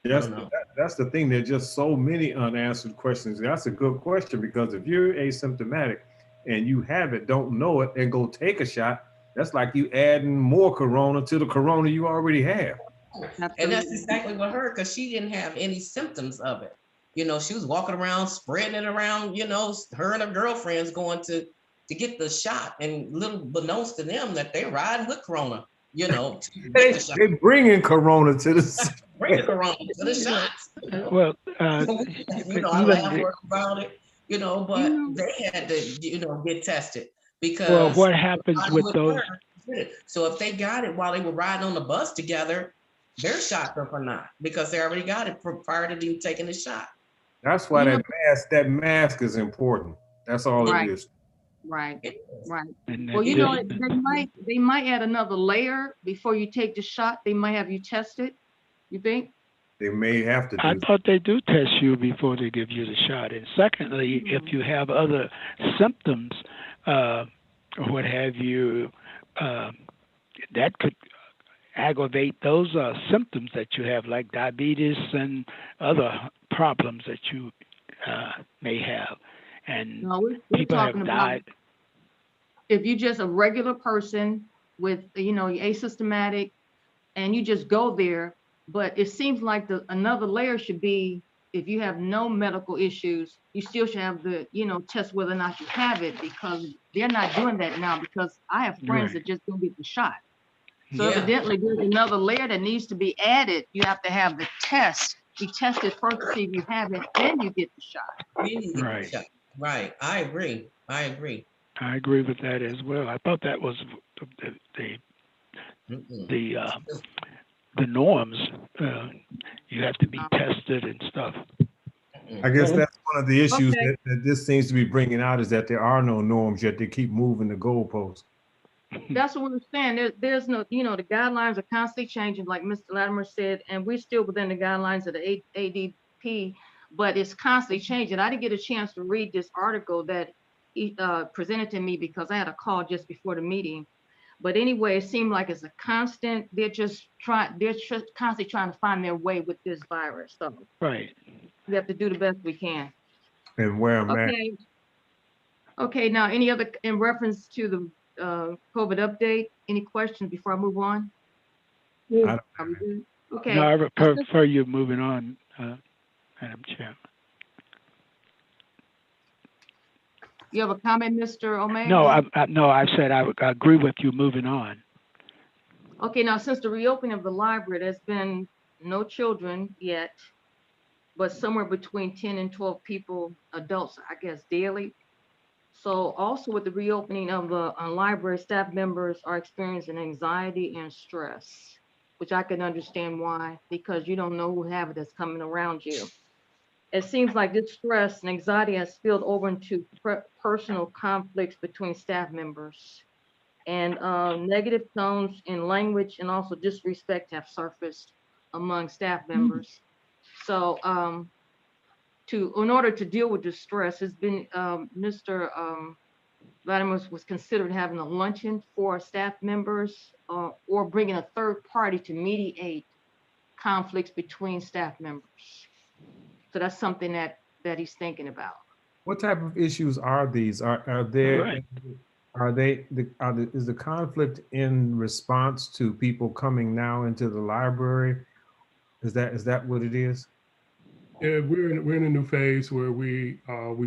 Yes, I don't know. that's the thing. There's just so many unanswered questions. That's a good question because if you're asymptomatic and you have it, don't know it, and go take a shot, that's like you adding more corona to the corona you already have. Absolutely. And that's exactly what her, because she didn't have any symptoms of it. She was walking around, spreading it around, her and her girlfriends going to get the shot, and little beknownst to them that they're riding with corona, They bringing corona to the bring the corona to the shots. Well, I even laugh about it, but they had to, get tested because well, what happens with those? So if they got it while they were riding on the bus together, their shots are for naught because they already got it prior to them taking the shot. That's why that mask is important. That's all it is. Right. And Well, they might add another layer before you take the shot. They might have you test it. You think? They may have to do. I thought they do test you before they give you the shot. And secondly, if you have other symptoms, or what have you, that could aggravate those symptoms that you have, like diabetes and other problems that you may have. And we're people have died. If you're just a regular person with, you're asymptomatic and you just go there, but it seems like another layer should be, if you have no medical issues, you still should have the, test whether or not you have it, because they're not doing that now, because I have friends that just don't get the shot. So evidently there's another layer that needs to be added. You have to have the test. You test it first to see if you have it, then you get the shot. Right. I agree. I agree with that as well. I thought that was the norms. You have to be tested and stuff. I guess that's one of the issues that this seems to be bringing out, is that there are no norms yet. They keep moving the goalposts. That's what we're saying. There's no, the guidelines are constantly changing, like Mr. Latimer said, and we're still within the guidelines of the ADP, but it's constantly changing. I didn't get a chance to read this article that he presented to me because I had a call just before the meeting. But anyway, it seemed like it's a constant. They're just constantly trying to find their way with this virus. So we have to do the best we can. And wear a mask. Okay. Now, any other in reference to the COVID update? Any questions before I move on? Okay. No, I prefer you moving on, Madam Chair. You have a comment, Mr. O'May? No, I said I would agree with you moving on. Okay, now since the reopening of the library, there's been no children yet, but somewhere between 10 and 12 people, adults, I guess, daily. So also with the reopening of the library, staff members are experiencing anxiety and stress, which I can understand why, because you don't know who have it that's coming around you. It seems like this stress and anxiety has spilled over into personal conflicts between staff members, and negative tones in language and also disrespect have surfaced among staff members. So in order to deal with this stress, has been Mr. Vladimir was considered having a luncheon for staff members or bringing a third party to mediate conflicts between staff members. So that's something that he's thinking about. What type of issues are these? Are there, is the conflict in response to people coming now into the library? Is that what it is? Yeah, we're in a new phase where we've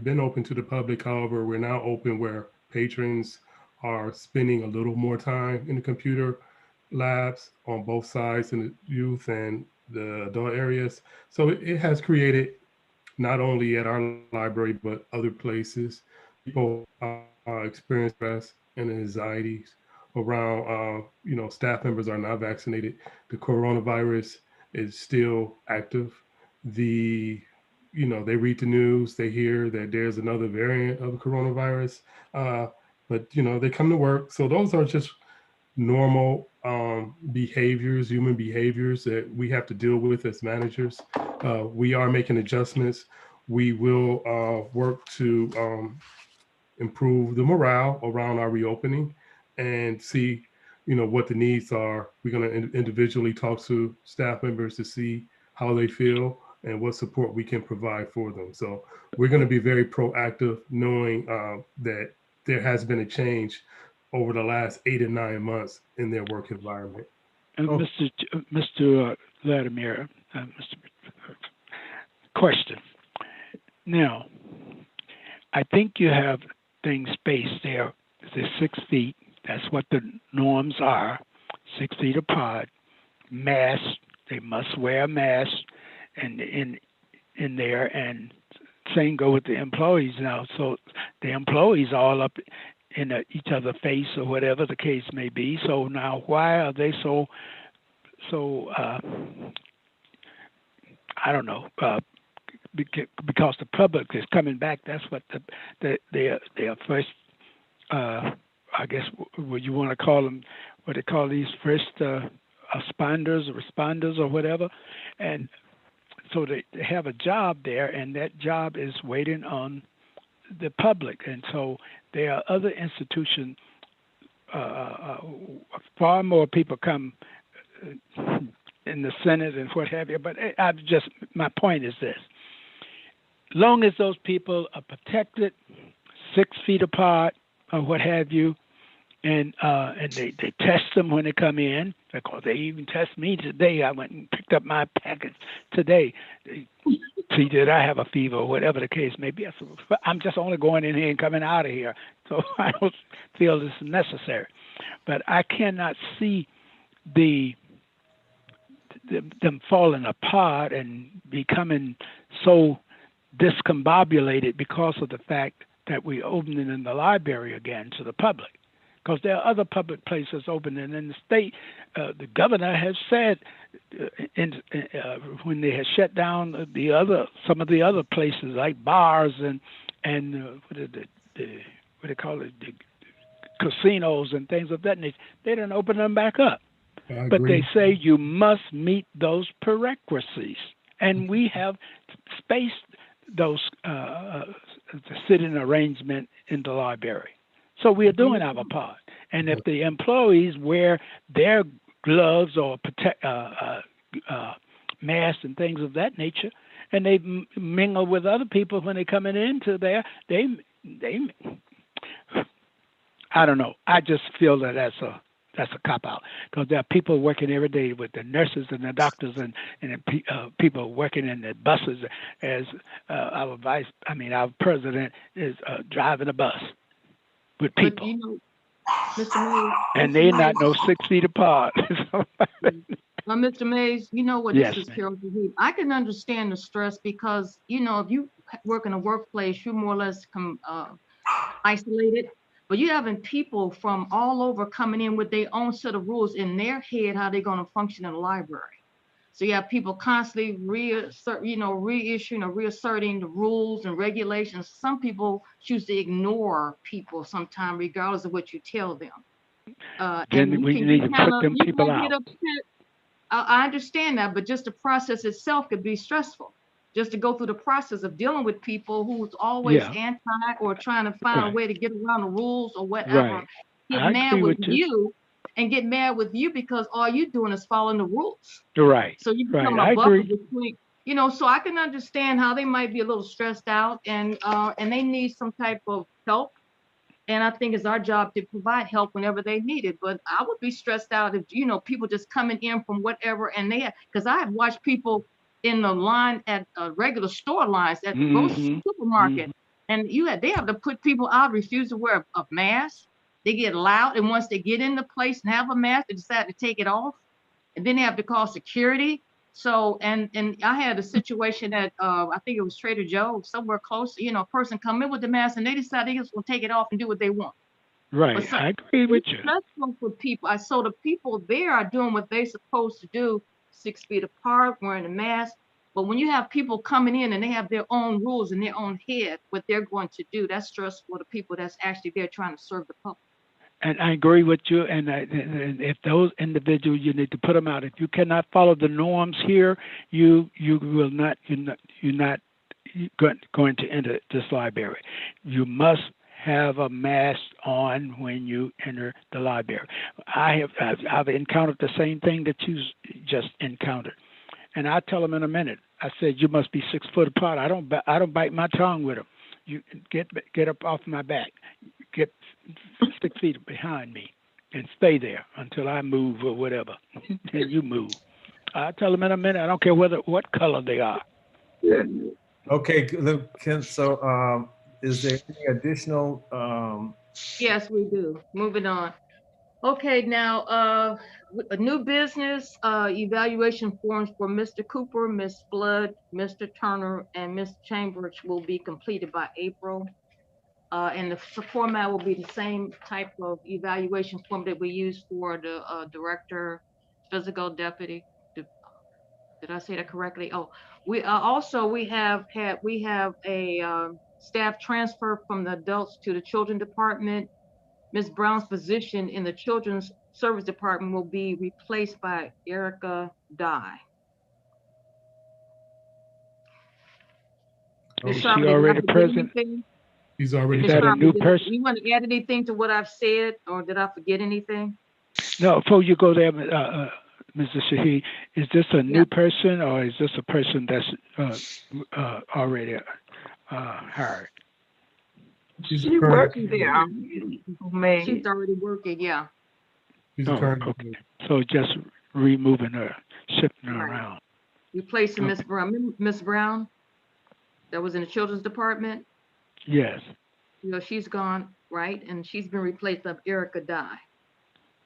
been open to the public. However, we're now open where patrons are spending a little more time in the computer labs on both sides, in the youth and the adult areas. So it has created, not only at our library but other places, people experience stress and anxieties around staff members are not vaccinated. The coronavirus is still active. They read the news, they hear that there's another variant of the coronavirus, but they come to work. So those are just normal behaviors, human behaviors that we have to deal with as managers. We are making adjustments. We will work to improve the morale around our reopening and see, what the needs are. We're going to individually talk to staff members to see how they feel and what support we can provide for them. So we're going to be very proactive, knowing that there has been a change over the last 8 or 9 months in their work environment. And Mr. Vladimir, question. Now, I think you have things spaced there. It's 6 feet. That's what the norms are. 6 feet apart. Mask. They must wear a mask, and in there. And same go with the employees now. So the employees all up in each other's face or whatever the case may be. So now, why are they so I don't know, because the public is coming back. That's what their first, I guess, what you want to call them, what they call these first responders or whatever. And so they have a job there, and that job is waiting on the public. And so there are other institutions, far more people come in the Senate and what have you. But my point is this: long as those people are protected, 6 feet apart or what have you, and they test them when they come in, because they even test me today. I went and picked up my package today. They see that I have a fever or whatever the case may be. I'm just only going in here and coming out of here, so I don't feel this is necessary. But I cannot see them falling apart and becoming so discombobulated because of the fact that we're opening in the library again to the public. Because there are other public places opening in the state. The governor has said when they had shut down some of the other places like bars and what they call it, the casinos and things of that nature, they didn't open them back up. But they say you must meet those prerequisites, and we have spaced those sitting arrangement in the library. So we are doing our part. And if the employees wear their gloves or masks and things of that nature, and they mingle with other people when they're coming into there, they I don't know. I just feel that that's a cop out, because there are people working every day with the nurses and the doctors and people working in the buses as our president is driving a bus with But people, you know, Mr. Mays, and Mr. they're not Mays, no 6 feet apart. well, Mr. Mays, you know what, Yes, this is ma'am. Carol Zahid. I can understand the stress because, you know, if you work in a workplace, you're more or less isolated, but you having people from all over coming in with their own set of rules in their head, how they're going to function in the library. So you have people constantly reissuing or reasserting the rules and regulations. Some people choose to ignore people sometimes, regardless of what you tell them. Then And we need to put them people out. get upset. I understand that, but just the process itself could be stressful. Just to go through the process of dealing with people who's always Yeah, anti or trying to find a right, way to get around the rules or whatever, right. get I mad agree with with you. you and get mad with you because all you're doing is following the rules. Right, So you right. become I a buffer agree. between, you know, so I can understand how they might be a little stressed out and they need some type of help. And I think it's our job to provide help whenever they need it. But I would be stressed out if, you know, people just coming in from whatever and because I have watched people in the line at regular store lines at most Mm-hmm. supermarket, and they have to put people out, refuse to wear a mask. They get loud, and once they get in the place and have a mask, they decide to take it off, and then they have to call security. So, and I had a situation at I think it was Trader Joe's, somewhere close. You know, a person come in with the mask, and they decide they just want to take it off and do what they want. But Right, so I agree with it's you. stressful for people. So the people there are doing what they're supposed to do, 6 feet apart, wearing a mask. But when you have people coming in and they have their own rules in their own head, what they're going to do, that's stressful for the people that's actually there trying to serve the public. And I agree with you. And if those individuals, you need to put them out. If you cannot follow the norms here, you will not. You're not going to enter this library. You must have a mask on when you enter the library. I've encountered the same thing that you just encountered, and I tell them in a minute. I said you must be 6 foot apart. I don't bite my tongue with them. You get up off my back. Get 6 feet behind me and stay there until I move or whatever. Then you move. I tell them in a minute. I don't care what color they are. Okay, so is there any additional? Yes, we do. Moving on. Okay, now a new business evaluation forms for Mr. Cooper, Ms. Flood, Mr. Turner, and Ms. Chambers will be completed by April. And the format will be the same type of evaluation form that we use for the director, physical deputy. Did I say that correctly? Oh, we have a staff transfer from the adults to the children department. Ms. Brown's position in the Children's Service Department will be replaced by Erica Dye. Is Ms. she Sharma, did I already forget present? anything? He's already Is that a new person? You want to add anything to what I've said, or did I forget anything? No, before you go there, Mr. Shahid, is this a new person or is this a person that's already hired? She working there already. She's already working, yeah. He's Oh, okay. So just removing her, shifting her around. Replacing Miss Brown. Miss Brown, that was in the children's department. Yes. You know, she's gone, right? And she's been replaced by Erica Dye.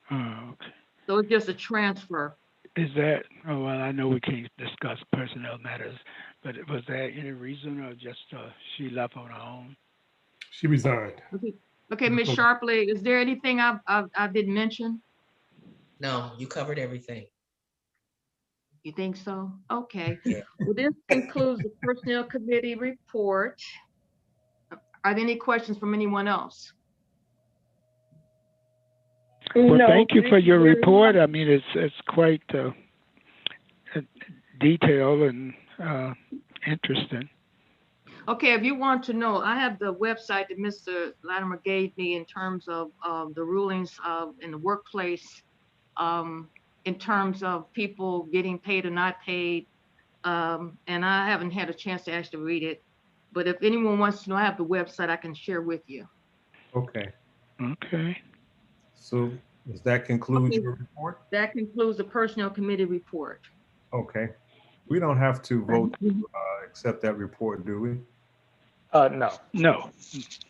Oh, okay. So it's just a transfer. Is that, well, I know we can't discuss personnel matters, but was there any reason or just she left on her own? She resigned. Okay, Ms. Sharpley, is there anything I didn't mention? No, you covered everything. You think so? Okay. Yeah. Well, this concludes the Personnel Committee report. Are there any questions from anyone else? Well, thank you for your report. I mean, it's quite detailed and interesting. Okay, if you want to know, I have the website that Mr. Latimer gave me in terms of the rulings in the workplace, in terms of people getting paid or not paid. And I haven't had a chance to actually read it. But if anyone wants to know, I have the website I can share with you. Okay. Okay. So Does that conclude Okay. your report? That concludes the Personnel Committee report. Okay. We don't have to vote to accept that report, do we? No. No.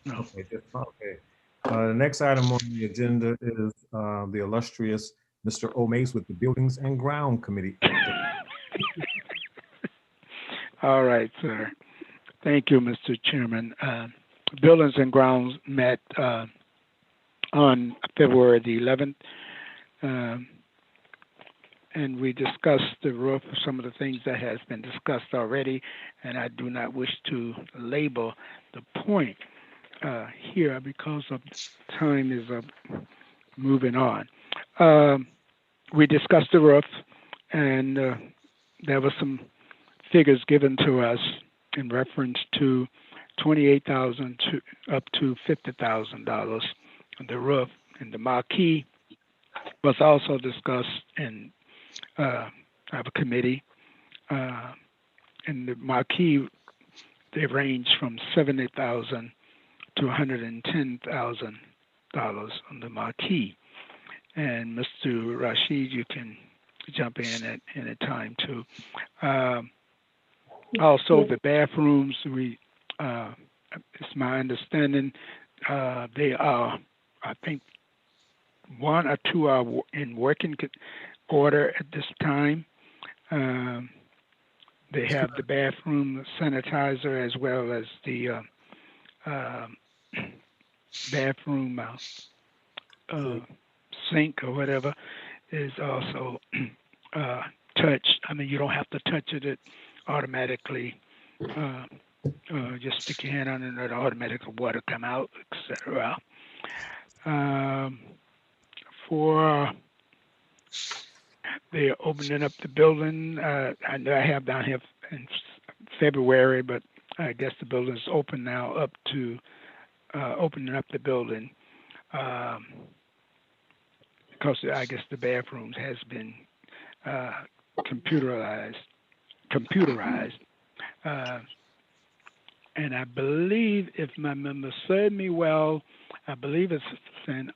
Okay, okay. The next item on the agenda is the illustrious Mr. O'Mace with the Buildings and Ground Committee update. All right, sir. Thank you, Mr. Chairman. Buildings and Grounds met on February the 11th, and we discussed the roof, some of the things that has been discussed already, and I do not wish to label the point here because of time is moving on. We discussed the roof, and there were some figures given to us in reference to $28,000 to up to $50,000 on the roof, and the marquee was also discussed in our committee. And the marquee, they range from $70,000 to $110,000 on the marquee. And Mr. Rashid, you can jump in at any time too. Also, the bathrooms, it's my understanding, they are, I think, 1 or 2 are in working order at this time. They have the bathroom sanitizer as well as the bathroom sink or whatever is also touched. I mean, you don't have to touch it; it automatically just stick your hand on it, and it automatically water come out, etc. For they're opening up the building. I know I have down here in February, but I guess the building is open now up to opening up the building because I guess the bathrooms has been computerized. And I believe, if my memory serves me well, I believe it's in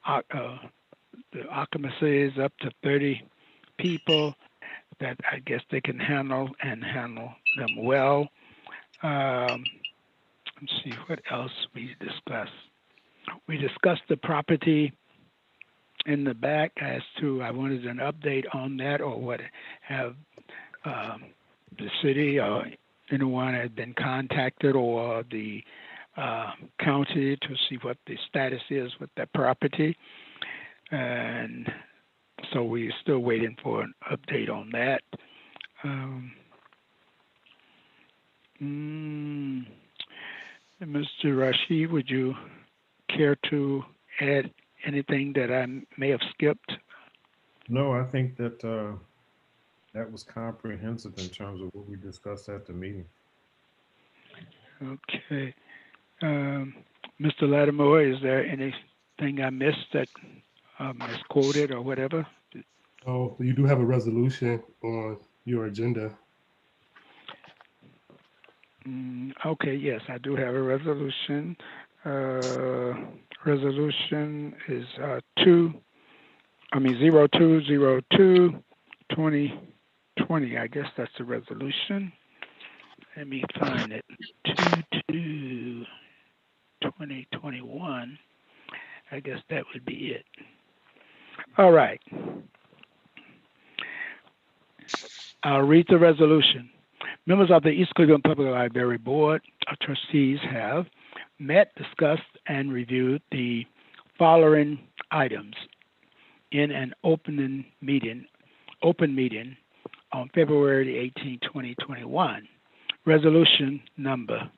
the occupancy is up to 30 people that I guess they can handle them well. Let's see what else we discussed. We discussed the property in the back as to, I wanted an update on that, or what have the city or anyone had been contacted, or the county to see what the status is with that property. And so we're still waiting for an update on that. Mr. Rashid, would you care to add anything that I may have skipped? No, I think that that was comprehensive in terms of what we discussed at the meeting. Okay. Mr. Lattimore, is there anything I missed that misquoted or whatever? Oh, you do have a resolution on your agenda. Okay, yes, I do have a resolution. Resolution is 0202-2020. I guess that's the resolution. Let me find it. 22-2021. I guess that would be it. All right. I'll read the resolution. Members of the East Cleveland Public Library Board of Trustees have met, discussed, and reviewed the following items in an open meeting on February 18, 2021. Resolution number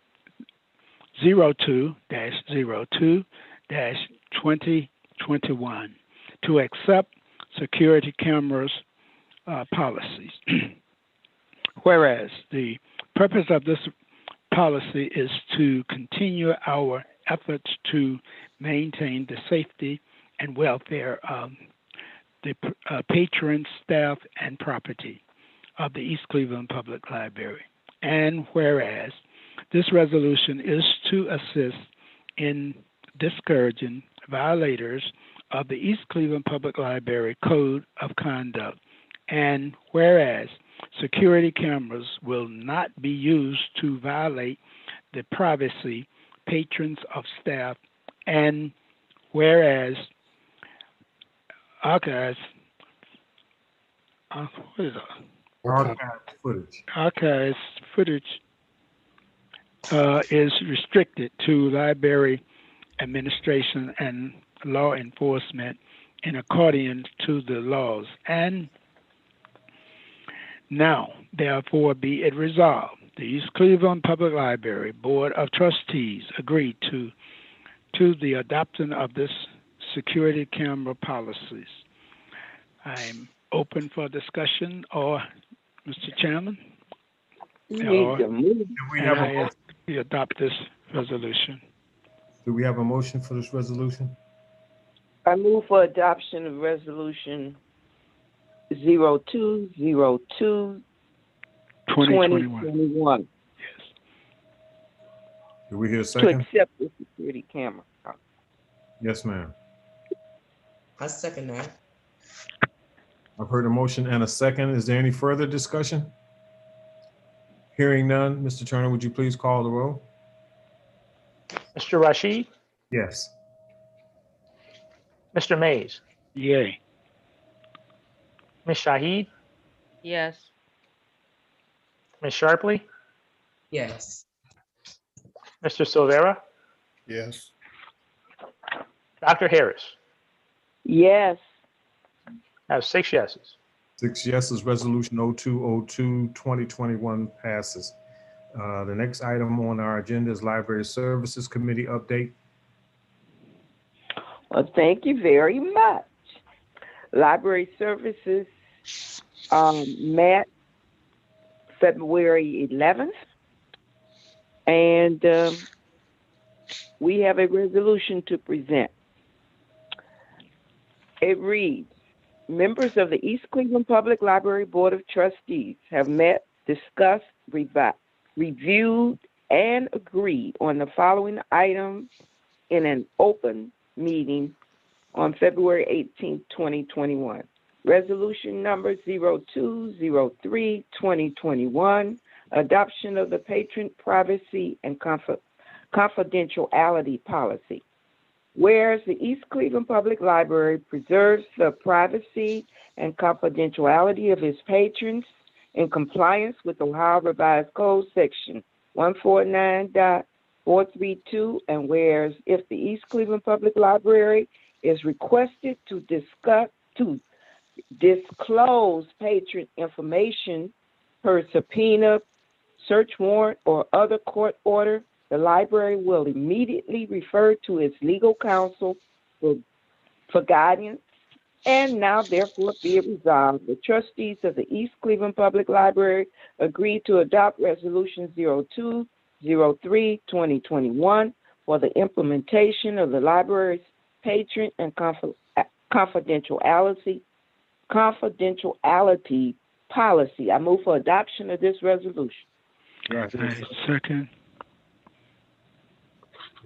02-02-2021 to accept security cameras policies. Whereas the purpose of this policy is to continue our efforts to maintain the safety and welfare of the patrons, staff, and property of the East Cleveland Public Library. And whereas this resolution is to assist in discouraging violators of the East Cleveland Public Library Code of Conduct. And whereas security cameras will not be used to violate the privacy patrons of staff, and whereas archives, what is it? Archives footage is restricted to library administration and law enforcement in accordance to the laws. And now, therefore, be it resolved, the East Cleveland Public Library Board of Trustees agreed to the adoption of this security camera policies. I'm open for discussion, or Mr. Chairman, You need to move. I ask you adopt this resolution. Do we have a motion for this resolution? I move for adoption of resolution 0202 2021 Do we hear a to second? accept the security camera. Yes, ma'am. I second that. I've heard a motion and a second. Is there any further discussion? Hearing none, Mr. Turner, would you please call the roll? Mr. Rashid, Yes. Mr. Mays, Yay. Ms. Shahid, Yes. Ms. Sharpley, Yes. Mr. Silvera, Yes. Dr. Harris. Yes. I have 6 yeses. 6 yeses, resolution 0202 2021 passes. The next item on our agenda is Library Services Committee update. Well, thank you very much. Library Services met February 11th, and we have a resolution to present. It reads, members of the East Cleveland Public Library Board of Trustees have met, discussed, reviewed, and agreed on the following items in an open meeting on February 18, 2021. Resolution number 0203, 2021, adoption of the patron privacy and confidentiality policy. Whereas the East Cleveland Public Library preserves the privacy and confidentiality of its patrons in compliance with Ohio Revised Code Section 149.432, and whereas if the East Cleveland Public Library is requested to disclose patron information per subpoena, search warrant, or other court order, the library will immediately refer to its legal counsel for guidance. And now, therefore, be it resolved, the trustees of the East Cleveland Public Library agreed to adopt Resolution 0203, 2021 for the implementation of the library's patron and confidentiality policy. I move for adoption of this resolution. Right. Second.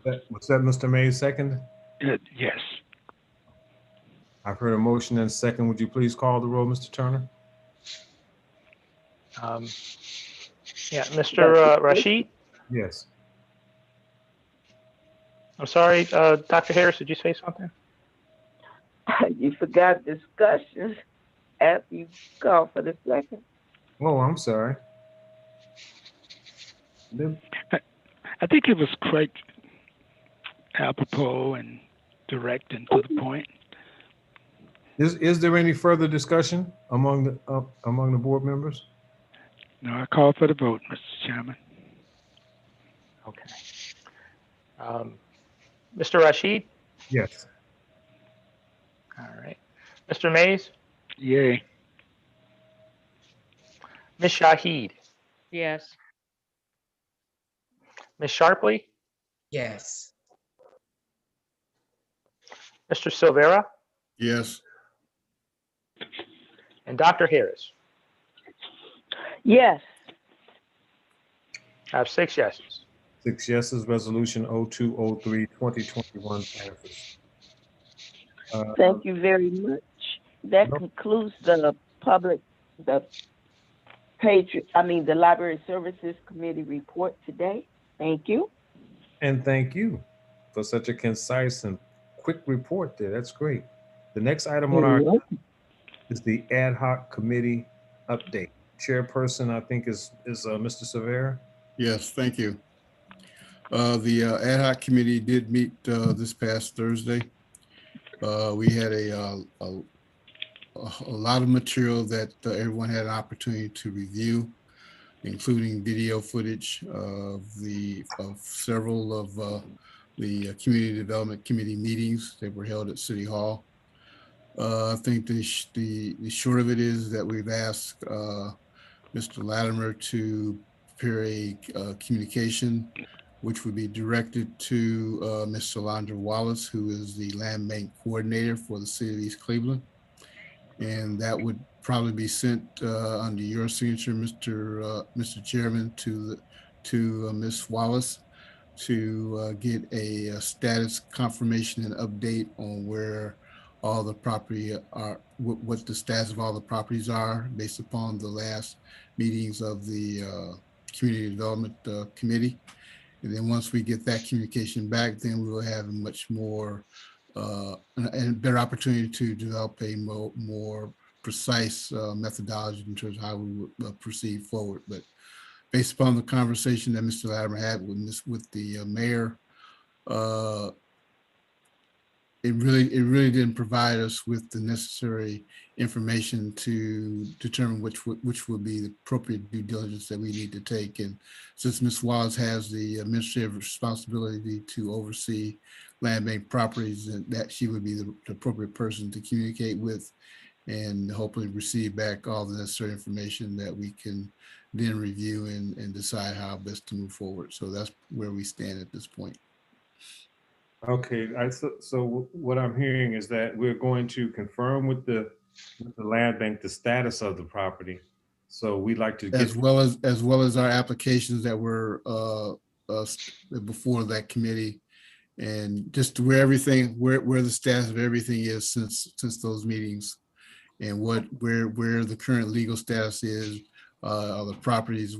Was that Mr. Mays' second? Yes. I've heard a motion and a second. Would you please call the roll, Mr. Turner? Mr. Rashid. Yes. I'm sorry, Dr. Harris, did you say something? You forgot discussions after you called for the second. Oh, I'm sorry. I think it was quite apropos and direct and to the point. Is there any further discussion among the board members? No, I call for the vote, Mr. Chairman. Okay. Mr. Rashid? Yes. All right. Mr. Mays? Yay. Ms. Shahid? Yes. Ms. Sharpley? Yes. Mr. Silvera? Yes. And Dr. Harris? Yes. I have 6 yeses. 6 yeses, resolution 0203 2021 passes. Thank you very much. That No. concludes the Library Services Committee report today. Thank you. And thank you for such a concise and quick report there. That's great. The next item on our You're welcome. is the ad hoc committee update. Chairperson, I think, is Mr. Severa. Yes, thank you. The ad hoc committee did meet this past Thursday. We had a lot of material that everyone had an opportunity to review, including video footage of several of the Community Development Committee meetings that were held at City Hall. I think the short of it is that we've asked Mr. Latimer to prepare a communication which would be directed to Ms. Solandra Wallace, who is the Land Bank Coordinator for the City of East Cleveland. And that would probably be sent under your signature, Mr. Chairman, to Ms. Wallace to get a status confirmation and update on where all the property are, what the status of all the properties are based upon the last meetings of the Community Development Committee. And then once we get that communication back, then we will have a much more and better opportunity to develop a more precise methodology in terms of how we would proceed forward. But based upon the conversation that Mr. Latimer had with the mayor, it really didn't provide us with the necessary information to determine which would be the appropriate due diligence that we need to take. And since Ms. Wallace has the administrative responsibility to oversee land bank properties, and that she would be the appropriate person to communicate with and hopefully receive back all the necessary information that we can then review and decide how best to move forward. So that's where we stand at this point. Okay, so what I'm hearing is that we're going to confirm with the land bank the status of the property. So we'd like to get as well as our applications that were before that committee, and just where the status of everything is since those meetings, and where the current legal status is, of the properties,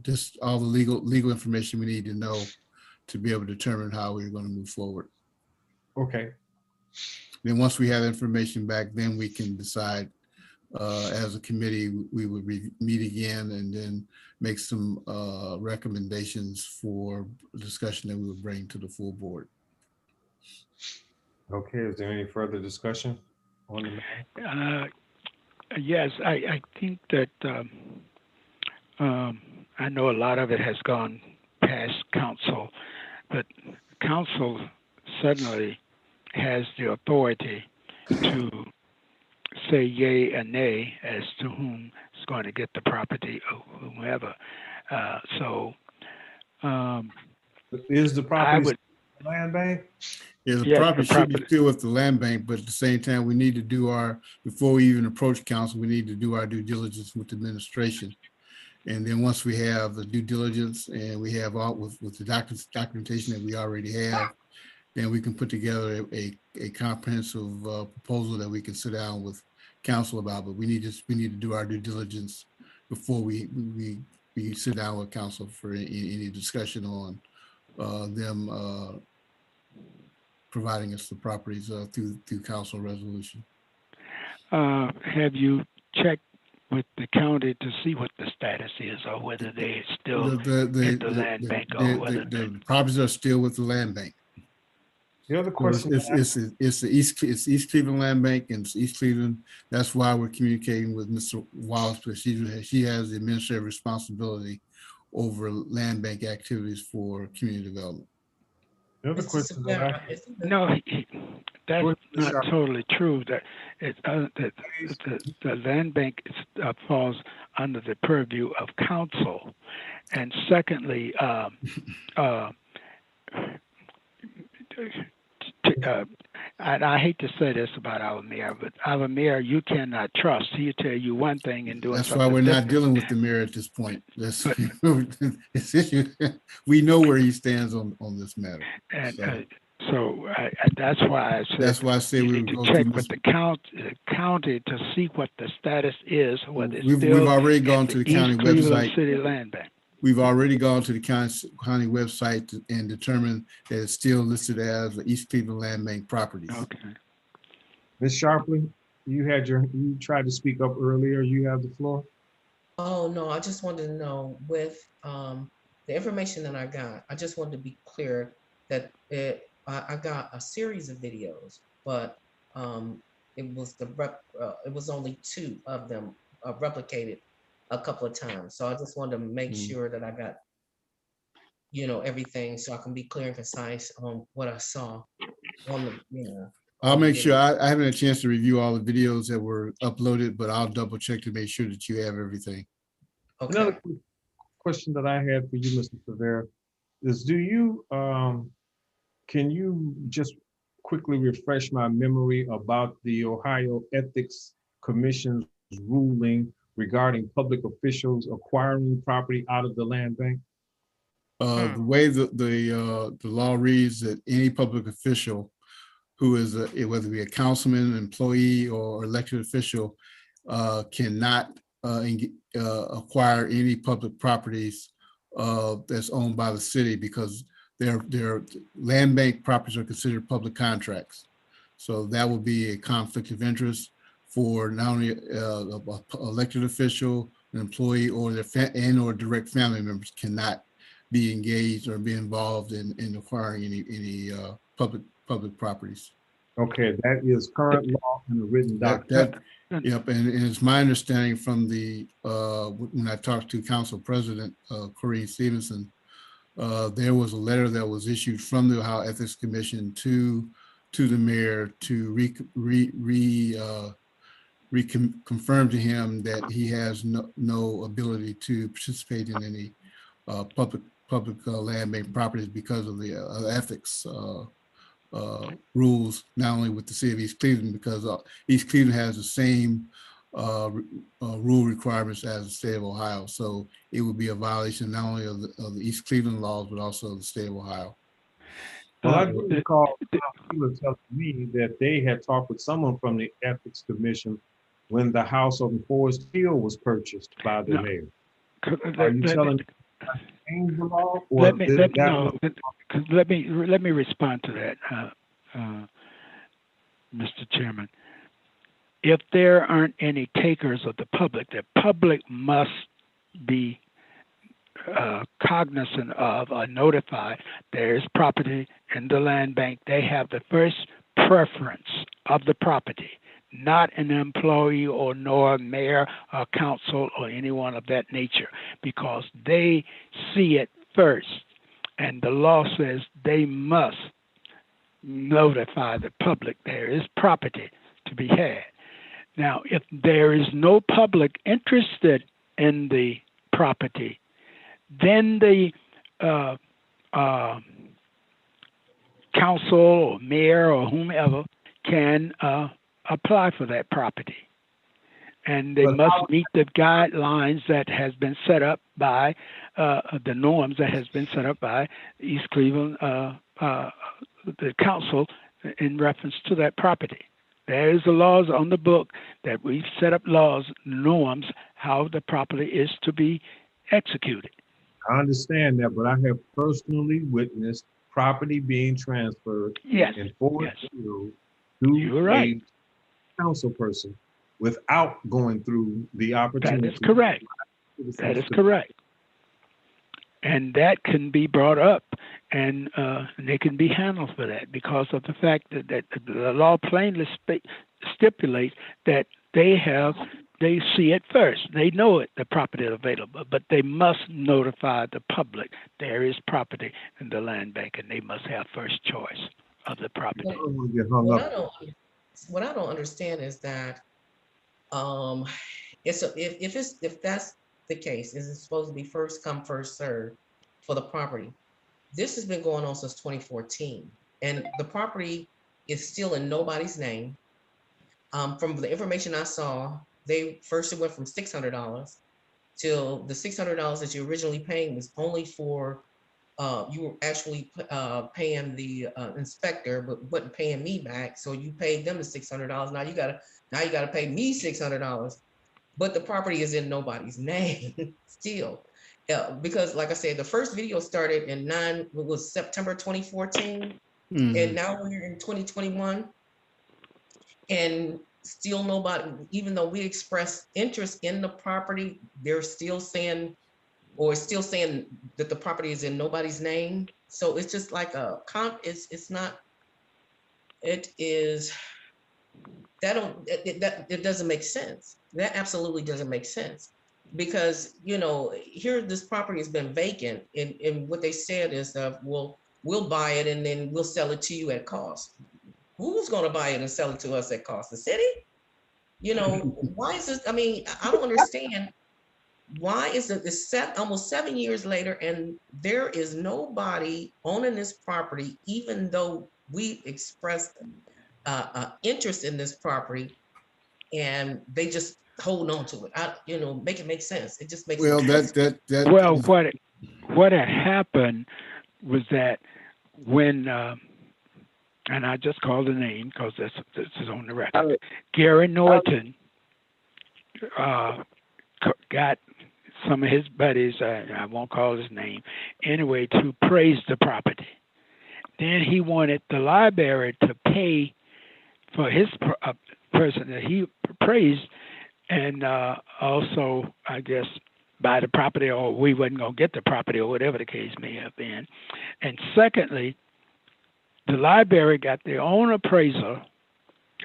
just all the legal information we need to know to be able to determine how we're going to move forward. Okay. Then once we have information back, then we can decide as a committee, we would meet again and then make some recommendations for discussion that we would bring to the full board. Okay, is there any further discussion on the matter? Yes, I think that I know a lot of it has gone past council, but council certainly has the authority to say yay and nay as to whom is going to get the property or whomever. Is the property land bank? Yeah, the property should be still with the land bank, but at the same time, we need to do before we even approach council, we need to do our due diligence with administration. And then once we have the due diligence and we have all with the documentation that we already have, then we can put together a comprehensive proposal that we can sit down with council about. But we need to do our due diligence before we sit down with council for any discussion on them providing us the properties through council resolution. Have you checked with the county to see what the status is, or whether they still at the land bank, or whether the properties are still with the land bank? The other question it's East Cleveland Land Bank, and it's East Cleveland. That's why we're communicating with Mr. Wallace, because she has the administrative responsibility over land bank activities for community development. The other question no, that's not totally true. That the land bank falls under the purview of council, and secondly, and I hate to say this about our mayor, but our mayor you cannot trust. He'll tell you one thing and do it. That's why we're not dealing with the mayor at this point. We know where he stands on this matter. And so. So that's why I said. That's why I say you we need would to go check through with the county to see what the status is, whether it's We've still already at gone to the county East Cleveland website. City Land Bank. We've already gone to the county website and determined that it's still listed as the East Cleveland Land Bank properties. Okay. Ms. Sharpley, you tried to speak up earlier. You have the floor. Oh, no, I just wanted to know with the information that I got, I just wanted to be clear that I got a series of videos, but it was only 2 of them replicated a couple of times. So I just wanted to make sure that I got, everything so I can be clear and concise on what I saw on the, I'll on the make sure, video. I haven't had a chance to review all the videos that were uploaded, but I'll double check to make sure that you have everything. Okay. Another question that I had for you, Mr. Severa, is can you just quickly refresh my memory about the Ohio Ethics Commission's ruling regarding public officials acquiring property out of the land bank? The way the law reads that any public official who is whether it be a councilman, employee, or elected official cannot acquire any public properties that's owned by the city, because their land bank properties are considered public contracts. So that would be a conflict of interest for not only an elected official, an employee, or or direct family members cannot be engaged or be involved in acquiring any public properties. Okay, that is current law and a written document. Yep, and it's my understanding from the when I talked to Council President Corrine Stevenson, there was a letter that was issued from the Ohio Ethics Commission to the mayor to confirm to him that he has no ability to participate in any public land bank properties because of the ethics rules, not only with the city of East Cleveland, because East Cleveland has the same rule requirements as the state of Ohio. So it would be a violation not only of the East Cleveland laws, but also of the state of Ohio. Well, I do recall people telling me that they had talked with someone from the Ethics Commission when the house on Forest Hill was purchased by the mayor. Are you telling me to change the law? Or let me respond to that, Mr. Chairman. If there aren't any takers of the public must be cognizant of or notified there is property in the land bank. They have the first preference of the property, not an employee or nor mayor or council or anyone of that nature, because they see it first. And the law says they must notify the public there is property to be had. Now, if there is no public interested in the property, then the council or mayor or whomever can apply for that property. And they must meet the guidelines that has been set up by the norms that has been set up by East Cleveland, the council, in reference to that property. There is the laws on the book that we've set up laws, norms, how the property is to be executed. I understand that, but I have personally witnessed property being transferred in Forest Hill to a council person without going through the opportunity. That is correct. That is correct. And that can be brought up, and they can be handled for that because of the fact that the law plainly stipulates that they see it first. They know it, the property is available, but they must notify the public there is property in the land bank, and they must have first choice of the property. What I don't understand is that if that's the case, is it supposed to be first come, first served for the property? This has been going on since 2014, and the property is still in nobody's name. From the information I saw, it went from $600 till the $600 that you're originally paying was only for you were actually paying the inspector, but wasn't paying me back. So you paid them the $600. Now you gotta pay me $600. But the property is in nobody's name still. Because like I said, the first video started in was September 2014. And now we're in 2021. And still nobody, even though we expressed interest in the property, they're still saying, or still saying that the property is in nobody's name. So it's just like it's not, it is, it doesn't make sense. That absolutely doesn't make sense. Because, you know, here this property has been vacant, and what they said is we'll buy it and then we'll sell it to you at cost. Who's gonna buy it and sell it to us at cost? The city? You know, why is this? I mean, I don't understand. Why is it's almost 7 years later and there is nobody owning this property, even though we expressed interest in this property, and they just hold on to it. Make it make sense. It just makes well, what had happened was that when and I just called the name because this is on the record. Gary Norton got some of his buddies, I won't call his name, anyway, to praise the property. Then he wanted the library to pay for his person that he praised, and also, I guess, buy the property, or we wasn't going to get the property, or whatever the case may have been. And secondly, the library got their own appraiser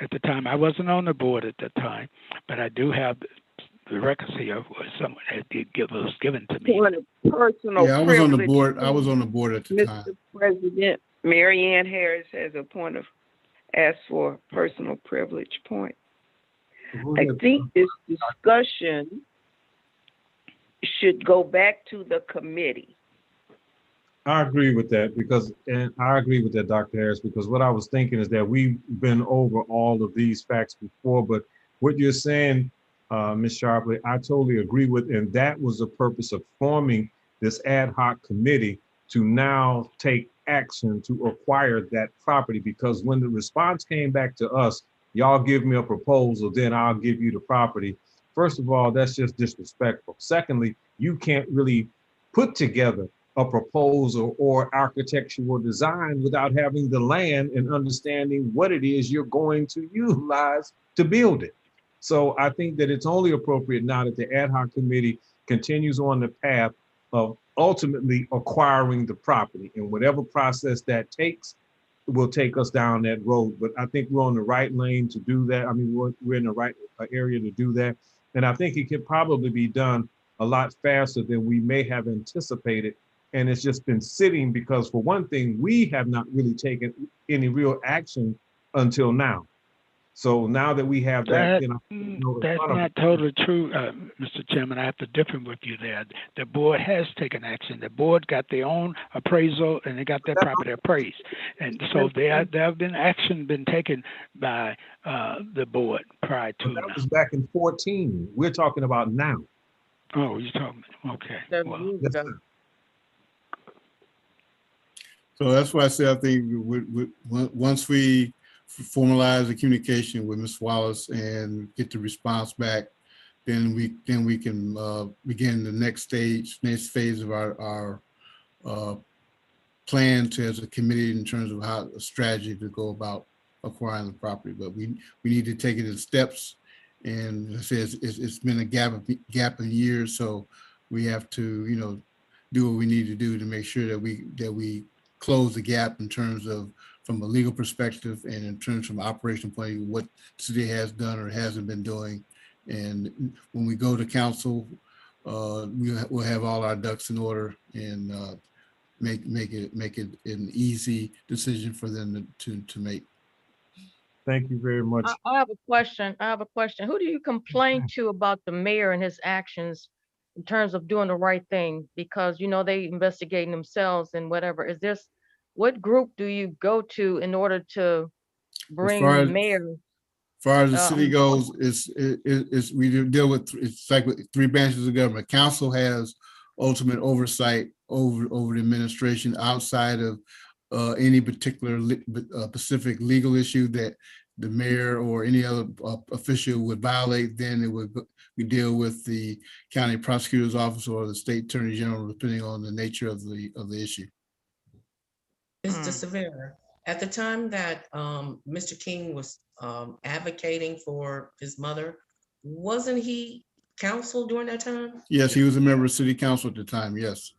at the time. I wasn't on the board at the time, but I do have the records here where someone had was given to me. Personal I was on the privilege. board. I was on the board at the time. Mr. President, Mary Ann Harris has asked for personal privilege point. I think this discussion should go back to the committee. I agree with that Dr. Harris, because what I was thinking is that we've been over all of these facts before, but what you're saying, Ms. Sharpley, I totally agree with, and that was the purpose of forming this ad hoc committee to now take action to acquire that property, because when the response came back to us, y'all give me a proposal, then I'll give you the property. First of all, that's just disrespectful. Secondly, you can't really put together a proposal or architectural design without having the land and understanding what it is you're going to utilize to build it. So I think that it's only appropriate now that the ad hoc committee continues on the path of ultimately acquiring the property, and whatever process that takes will take us down that road. But I think we're on the right lane to do that. I mean, we're in the right area to do that. And I think it could probably be done a lot faster than we may have anticipated. And it's just been sitting because, for one thing, we have not really taken any real action until now. So now that we have that, that's not totally true, Mr. Chairman. I have to differ with you there. The board has taken action. The board got their own appraisal and they got their property appraised, and so there have been action been taken by the board prior to that. Was back in 2014. We're talking about now. Oh, you're talking. Okay. So that's why I say I think once we formalize the communication with Ms. Wallace and get the response back, then we can begin the next phase of our plan as a committee in terms of how a strategy to go about acquiring the property. But we need to take it in steps, and as I said, it's been a gap in years, so we have to do what we need to do to make sure that we close the gap in terms of, from a legal perspective, and in terms from operational point of view, what the city has done or hasn't been doing. And when we go to council, we'll have all our ducks in order and make it an easy decision for them to make. Thank you very much. I have a question. Who do you complain to about the mayor and his actions in terms of doing the right thing? Because they investigating themselves and whatever. What group do you go to in order to bring the mayor? As far as the city goes, we deal with, it's like with 3 branches of government. Council has ultimate oversight over the administration outside of any particular specific legal issue that the mayor or any other official would violate, then it would we deal with the county prosecutor's office or the state attorney general, depending on the nature of the issue. Mr. Severa, at the time that Mr. King was advocating for his mother, wasn't he counsel during that time? Yes, he was a member of city council at the time, yes.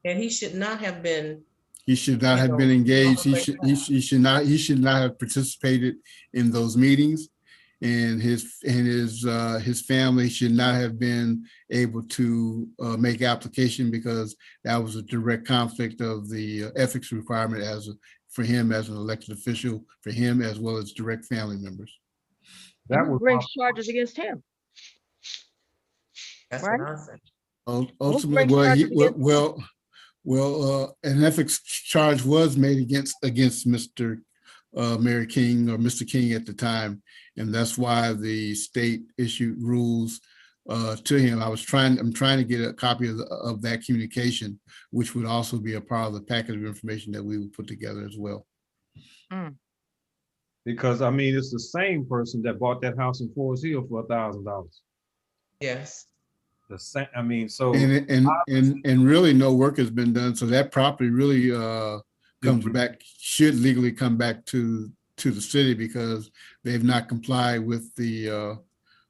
And he should not have been. He should not have been engaged. He should not have participated in those meetings, and his family should not have been able to make application, because that was a direct conflict of the ethics requirement for him as an elected official, for him as well as direct family members. Who brings charges against him? That's right? what I said. Ultimately, an ethics charge was made against Mr. Mayor King, or Mr. King at the time, and that's why the state issued rules to him. I'm trying to get a copy of that communication, which would also be a part of the package of information that we would put together as well. Because I mean, it's the same person that bought that house in Forest Hill for $1,000. Yes. The same. I mean, so and really no work has been done, so that property really should legally come back to the city, because they've not complied with the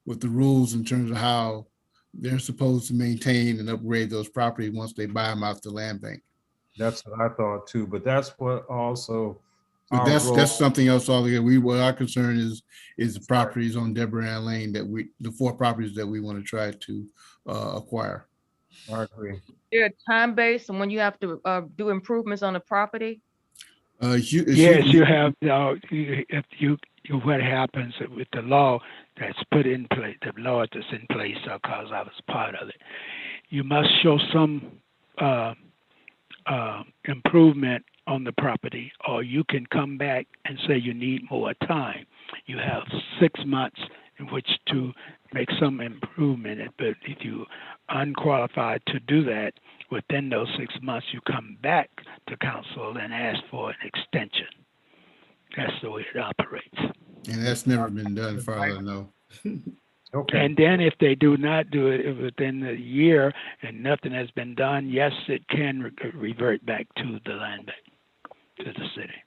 rules in terms of how they're supposed to maintain and upgrade those properties once they buy them out the land bank. That's what I thought too, but that's what also. But that's something else altogether. What our concern is the properties on Deborah Ann Lane, the 4 properties that we want to try to acquire. I agree. There a time base and when you have to do improvements on the property? Yes, you have. If what happens with the law that's put in place, the law that's in place, because I was part of it, you must show some improvement on the property, or you can come back and say you need more time. You have 6 months in which to make some improvement, but if you unqualified to do that within those 6 months, you come back to council and ask for an extension. That's the way it operates. And that's never been done, as far as I know. Okay. And then if they do not do it within the year and nothing has been done, yes, it can revert back to the land bank, to the city.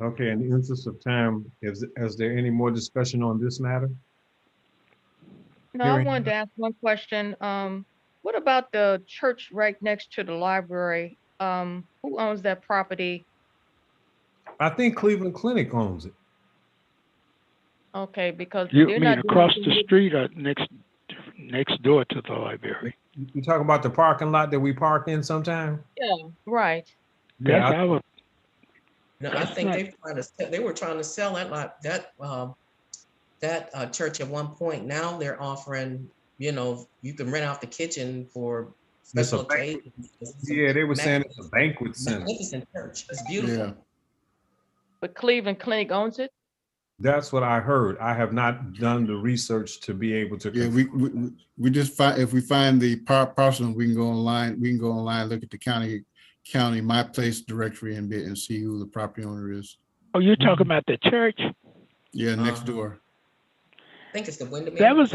Okay, in the interest of time, is there any more discussion on this matter? No, I wanted to ask one question. What about the church right next to the library? Who owns that property? I think Cleveland Clinic owns it. Okay, because You they're mean not across the street or next door to the library? You talking about the parking lot that we park in sometime? Yeah, right. That's Yeah, our. No, I think they were trying to sell that lot, that church at one point. Now they're offering, you can rent out the kitchen for special occasions. Yeah, they were saying it's a banquet center. Magnificent church. It's beautiful. Yeah. But Cleveland Clinic owns it? That's what I heard. I have not done the research to be able to. Yeah, we just find, if we find the parcel, we can go online. We can go online, look at the county My Place directory and see who the property owner is. Oh, you're talking about the church? Yeah, next door. I think it's the Wyndham. That was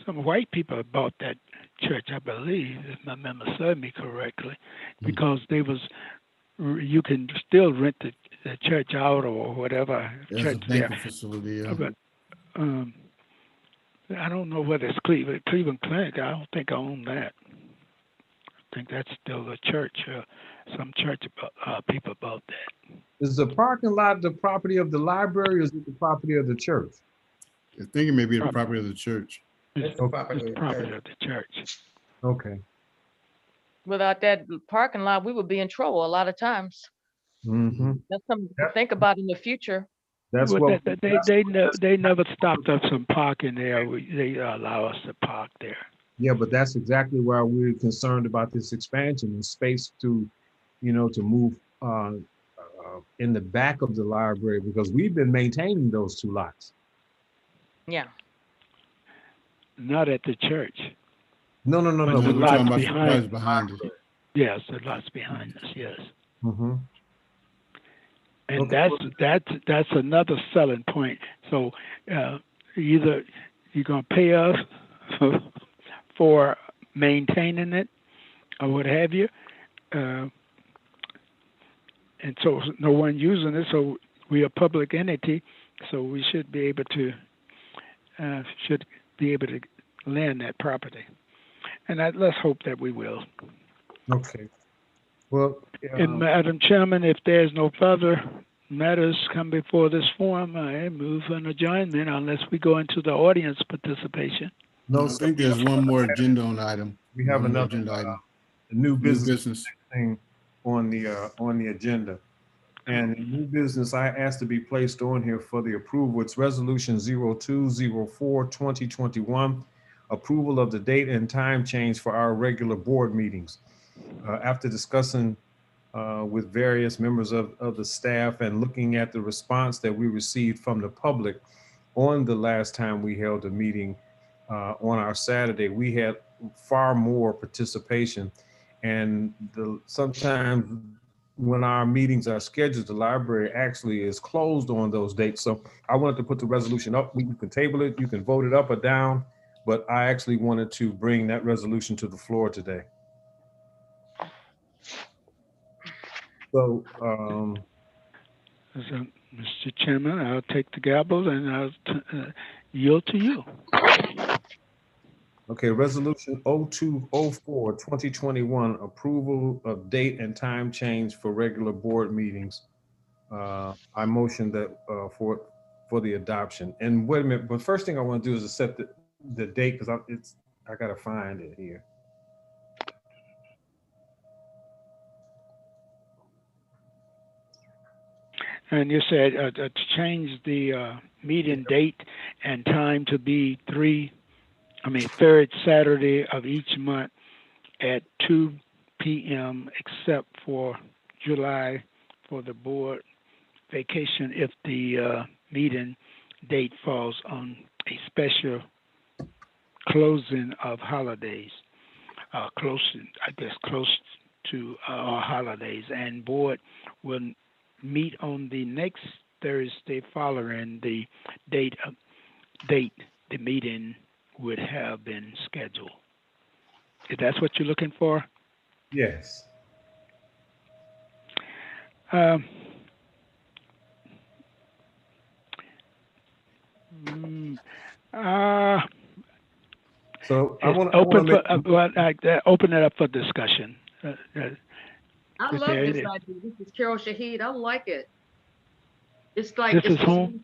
some white people bought that church, I believe, if my memory serves me correctly, because they was, you can still rent the church out or whatever. That's church a banquet facility, yeah. But I don't know whether it's Cleveland Clinic. I don't think I own that. I think that's still a church. Some church people bought that. Is the parking lot the property of the library, or is it the property of the church? I think it may be the property of the church. It's the property It's property of the church. Okay. Without that parking lot, we would be in trouble a lot of times. Mm-hmm. That's something to think about in the future. That's Well, what they never stopped us from parking there. They allow us to park there. Yeah, but that's exactly why we're concerned about this expansion and space to, to move in the back of the library, because we've been maintaining those 2 lots. Yeah. Not at the church. No. But No, the we're lots talking about the behind, lots behind it. yes, the lots behind us, yes. Mm-hmm. And Okay. that's another selling point. So either you're gonna pay us for maintaining it or what have you, and so no one using it. So we are a public entity, so we should be able to land that property. And let's hope that we will. Okay. Well, And Madam Chairman, if there's no further matters come before this forum, I move an adjournment unless we go into the audience participation. no, I sir. think there's one more agenda on item. We have One more another agenda item. new New business business. thing on the agenda. And in new business, I asked to be placed on here for the approval. It's resolution 0204-2021, approval of the date and time change for our regular board meetings. After discussing with various members of the staff and looking at the response that we received from the public on the last time we held a meeting on our Saturday, we had far more participation. And sometimes when our meetings are scheduled, the library actually is closed on those dates. So I wanted to put the resolution up. You can table it, you can vote it up or down, but I actually wanted to bring that resolution to the floor today. So, So, Mr. Chairman, I'll take the gavel and I'll yield to you. okay, resolution 0204-2021, approval of date and time change for regular board meetings. I motion that for the adoption. And wait a minute, but first thing I want to do is accept the date because I gotta find it here. And you said to change the meeting date and time to be third Saturday of each month at 2 p.m. except for July for the board vacation if the meeting date falls on a special closing of holidays, close to our holidays, and board will meet on the next Thursday following the date the meeting would have been scheduled. If that's what you're looking for? Yes. So I want to open it up for discussion. I love this idea. This is Carol Shahid. I like it. It's like this is home.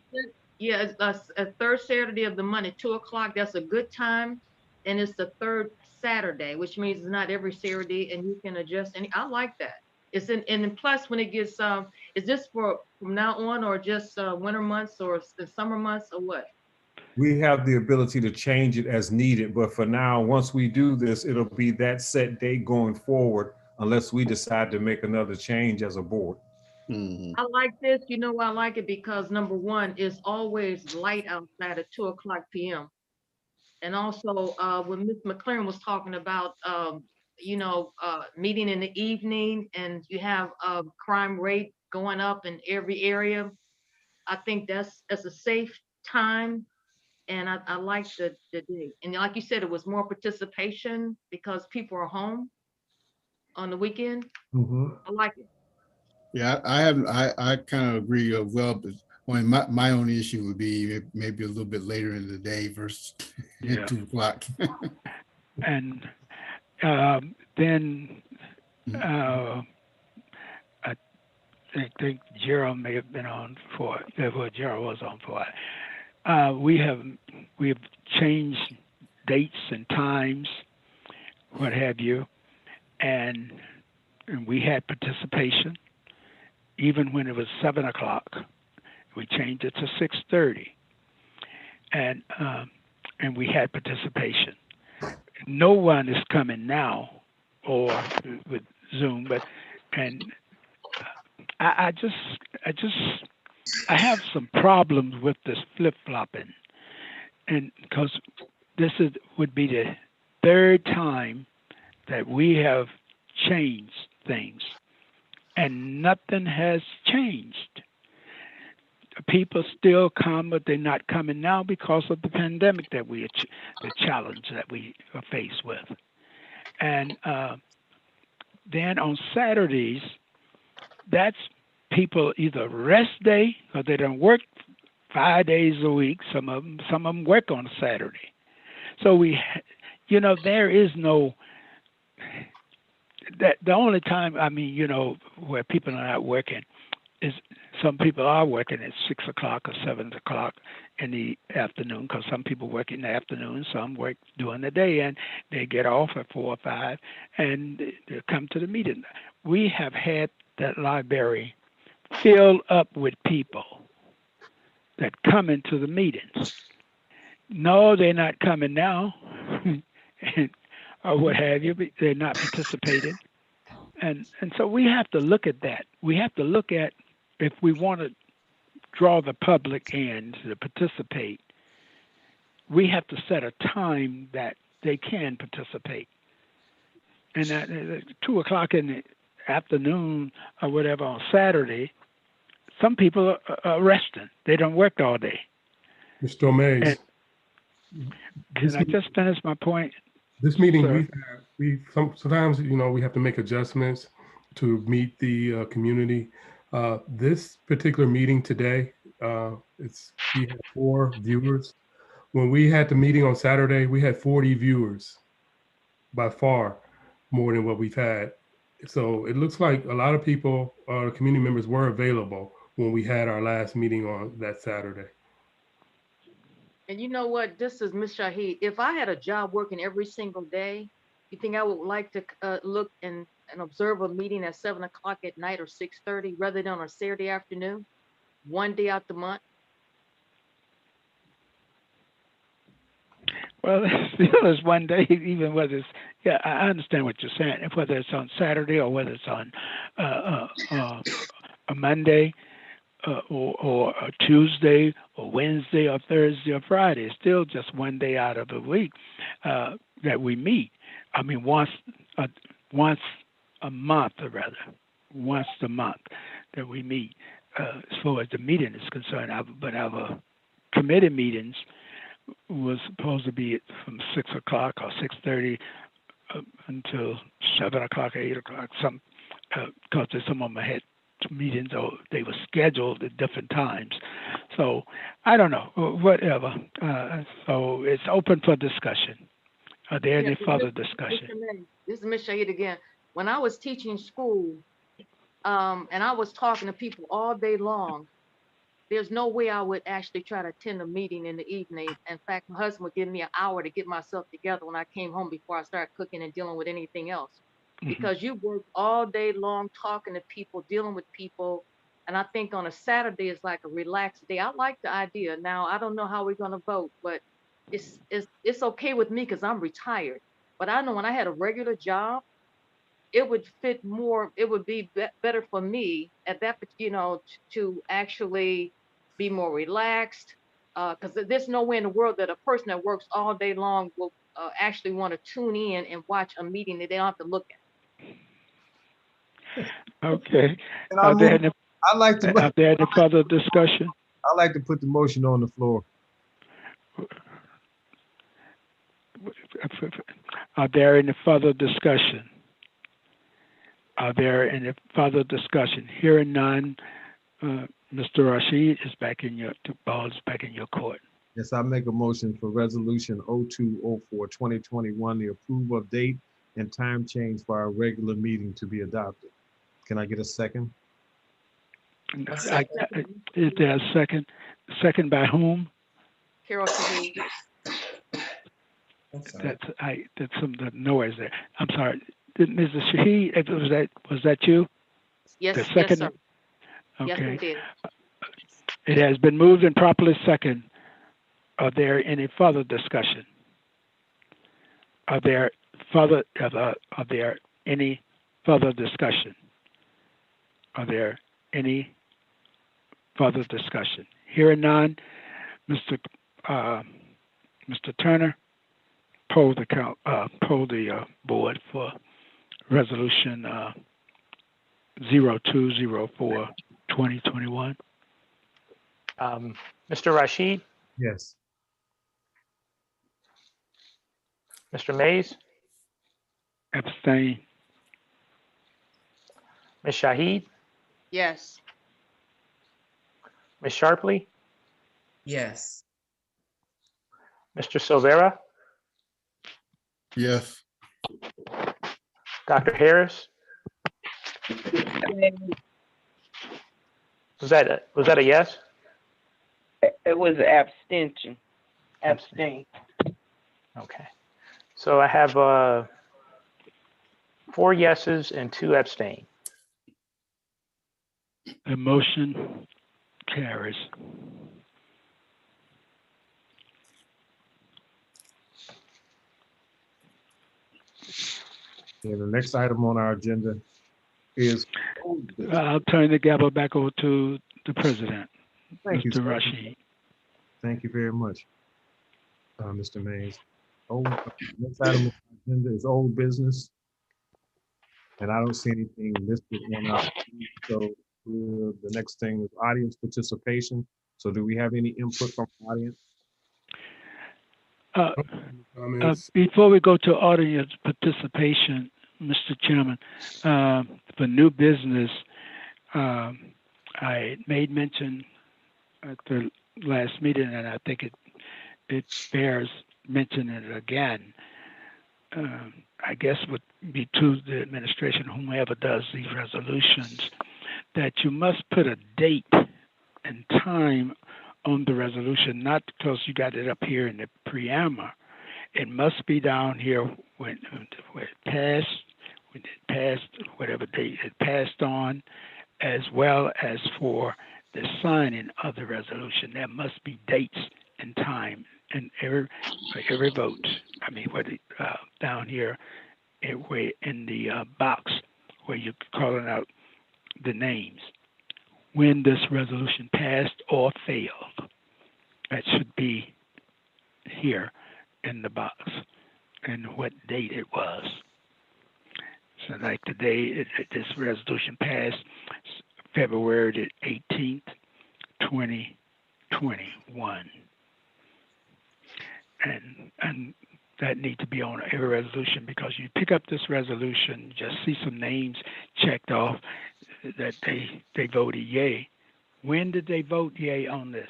Yeah, it's a third Saturday of the month at 2 o'clock. That's a good time, and it's the third Saturday, which means it's not every Saturday, and you can adjust any. I like that. It's and plus when it gets is this from now on or just winter months or the summer months or what? We have the ability to change it as needed, but for now, once we do this, it'll be that set date going forward, unless we decide to make another change as a board. Mm-hmm. I like this. You know why I like it? Because number one, it's always light outside at 2 o'clock p.m. And also when Ms. McLaren was talking about, meeting in the evening and you have a crime rate going up in every area, I think that's a safe time. And I like the date. And like you said, it was more participation because people are home on the weekend. Mm-hmm. I like it. Yeah, I kind of agree well, but my only issue would be maybe a little bit later in the day versus at 2 o'clock. And then I think Gerald may have been on for it. Well, Gerald was on for it. We have changed dates and times, what have you, and we had participation. Even when it was 7 o'clock, we changed it to 6:30, and we had participation. No one is coming now or with Zoom, I have some problems with this flip-flopping, and because would be the third time that we have changed things, and nothing has changed. People still come, but they're not coming now because of the pandemic that the challenge that we are faced with. And then on Saturdays, that's people either rest day or they don't work 5 days a week. Some of them work on a Saturday. So there is no that the only time where people are not working is some people are working at 6 o'clock or 7 o'clock in the afternoon, because some people work in the afternoon, some work during the day, and they get off at 4 or 5 and they come to the meeting. We have had that library filled up with people that come into the meetings. No, they're not coming now, or what have you. But they're not participating, and so we have to look at that. We have to look at, if we want to draw the public in to participate, we have to set a time that they can participate. And at 2 o'clock in the afternoon or whatever on Saturday, some people are resting. They don't work all day. Mr. Omaze. Can I just finish my point? This meeting, sometimes we have to make adjustments to meet the community. This particular meeting today, we had 4 viewers. When we had the meeting on Saturday, we had 40 viewers, by far more than what we've had. So it looks like a lot of people, community members, were available when we had our last meeting on that Saturday. And you know what? This is Ms. Shahid. If I had a job working every single day, you think I would like to look and observe a meeting at 7 o'clock at night or 6:30 rather than on a Saturday afternoon, one day out the month? Well, still is one day, even whether it's, I understand what you're saying, whether it's on Saturday or whether it's on a Monday or a Tuesday or Wednesday or Thursday or Friday. It's still just one day out of the week that we meet. I mean, once a month, or rather, once a month that we meet as far as the meeting is concerned. But our committee meetings was supposed to be from 6 o'clock or 6:30 until 7 o'clock or 8 o'clock. Because some of them had meetings, or they were scheduled at different times. So I don't know, whatever. So it's open for discussion. Are there any further discussion? This is Ms. Shahid again. When I was teaching school, and I was talking to people all day long, there's no way I would actually try to attend a meeting in the evening. In fact, my husband would give me an hour to get myself together when I came home before I started cooking and dealing with anything else. Mm-hmm. Because you work all day long talking to people, dealing with people. And I think on a Saturday is like a relaxed day. I like the idea. Now, I don't know how we're going to vote, but it's okay with me because I'm retired. But I know when I had a regular job, it would fit more. It would be better for me at that, to actually be more relaxed. Because there's no way in the world that a person that works all day long will actually want to tune in and watch a meeting that they don't have to look at. Okay. And Are there any further discussion? I'd like to put the motion on the floor. Are there any further discussion? Are there any further discussion? Hearing none, Mr. Rashid is back in your court. Yes, I make a motion for resolution 0204-2021, the approval of date and time change for our regular meeting to be adopted. Can I get a second? Is there a second? Second by whom? Carol Shahid. That's some noise there. I'm sorry. Mrs. Shahid, was that you? Yes, the second? Yes, sir. Okay. Yes, we did. It has been moved and properly second. Are there any further discussion? Are there any further discussion? Are there any further discussion? Hearing none, Mr. Turner, poll the board for resolution 0204 2021. Mr. Rashid, Yes. Mr. Mays, Abstain. Ms. Shahid, Yes. Ms. Sharpley, Yes. Mr. Silvera, Yes. Dr. Harris. Was that a yes? It was abstention. Abstain. Okay. So I have 4 yeses and 2 abstain. The motion carries. And the next item on our agenda is. I'll turn the gavel back over to the president, Thank you, Mr. sir. Rashid. Thank you very much, Mr. Mays. Next item on the agenda is old business. And I don't see anything listed on our, so the next thing is audience participation. So do we have any input from the audience? Comments? Before we go to audience participation, Mr. Chairman, for new business, I made mention at the last meeting, and I think it bears mentioning it again. I guess would be to the administration, whomever does these resolutions, that you must put a date and time on the resolution, not because you got it up here in the preamble. It must be down here when it passed, whatever date it passed on, as well as for the signing of the resolution. There must be dates and time and every vote. I mean, down here, in the box where you're calling out the names, when this resolution passed or failed, that should be here in the box and what date it was. So like today, this resolution passed February the 18th, 2021. And that need to be on every resolution, because you pick up this resolution, just see some names checked off that they voted yay. When did they vote yay on this?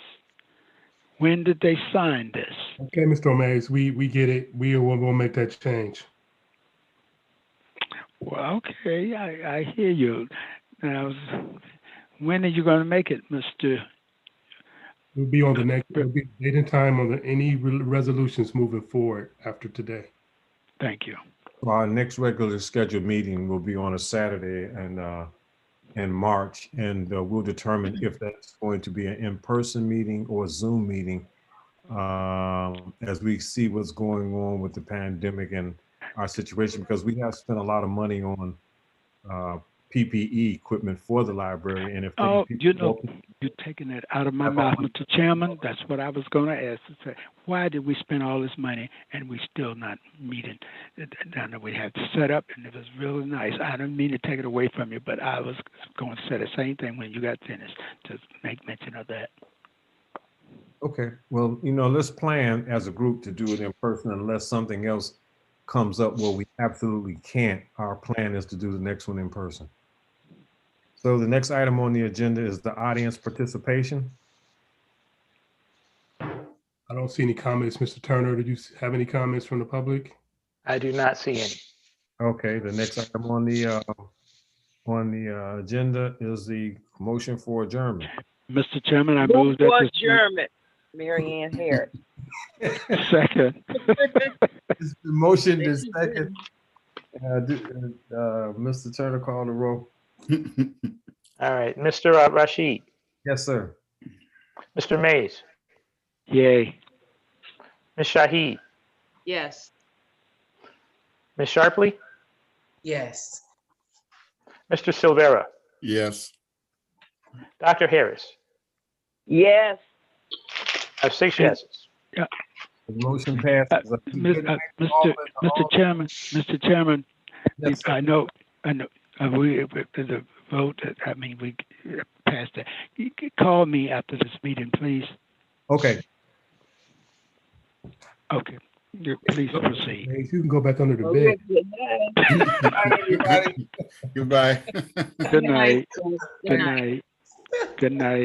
When did they sign this? Okay, Mr. Mays, we get it. We will make that change. Well, okay, I hear you. Now, when are you going to make it, Mr.? It'll be on the next, it'll be date and time on any resolutions moving forward after today. Thank you. Our next regular scheduled meeting will be on a Saturday in March, and we'll determine if that's going to be an in-person meeting or a Zoom meeting as we see what's going on with the pandemic and our situation, because we have spent a lot of money on PPE equipment for the library. And if you're taking that out of my mouth, Mr. Chairman. That's what I was going to ask. Why did we spend all this money and we still not meeting? Down there we had to set up, and it was really nice. I didn't mean to take it away from you, but I was going to say the same thing when you got finished, to make mention of that. Okay, well, let's plan as a group to do it in person unless something else comes up where we absolutely can't. Our plan is to do the next one in person. So the next item on the agenda is the audience participation. I don't see any comments. Mr. Turner, did you have any comments from the public? I do not see any. Okay, the next item on the agenda is the motion for adjournment. Mr. Chairman, I move that for this adjournment. Mary Ann Harris. second. The motion is second. Mr. Turner, call the roll. All right, Mr. Rashid. Yes, sir. Mr. Mays. Yay. Ms. Shahid. Yes. Ms. Sharpley. Yes. Mr. Silvera. Yes. Dr. Harris. Yes. I have 6 yeses. The motion passes. Mr. Chairman, Yes, sir. I know, the vote, we passed that. You could call me after this meeting, please. Okay. Okay, please proceed. Hey, you can go back under the Okay, bed. good night. Bye, everybody. Goodbye. Good night. Good Good night. night. Good night.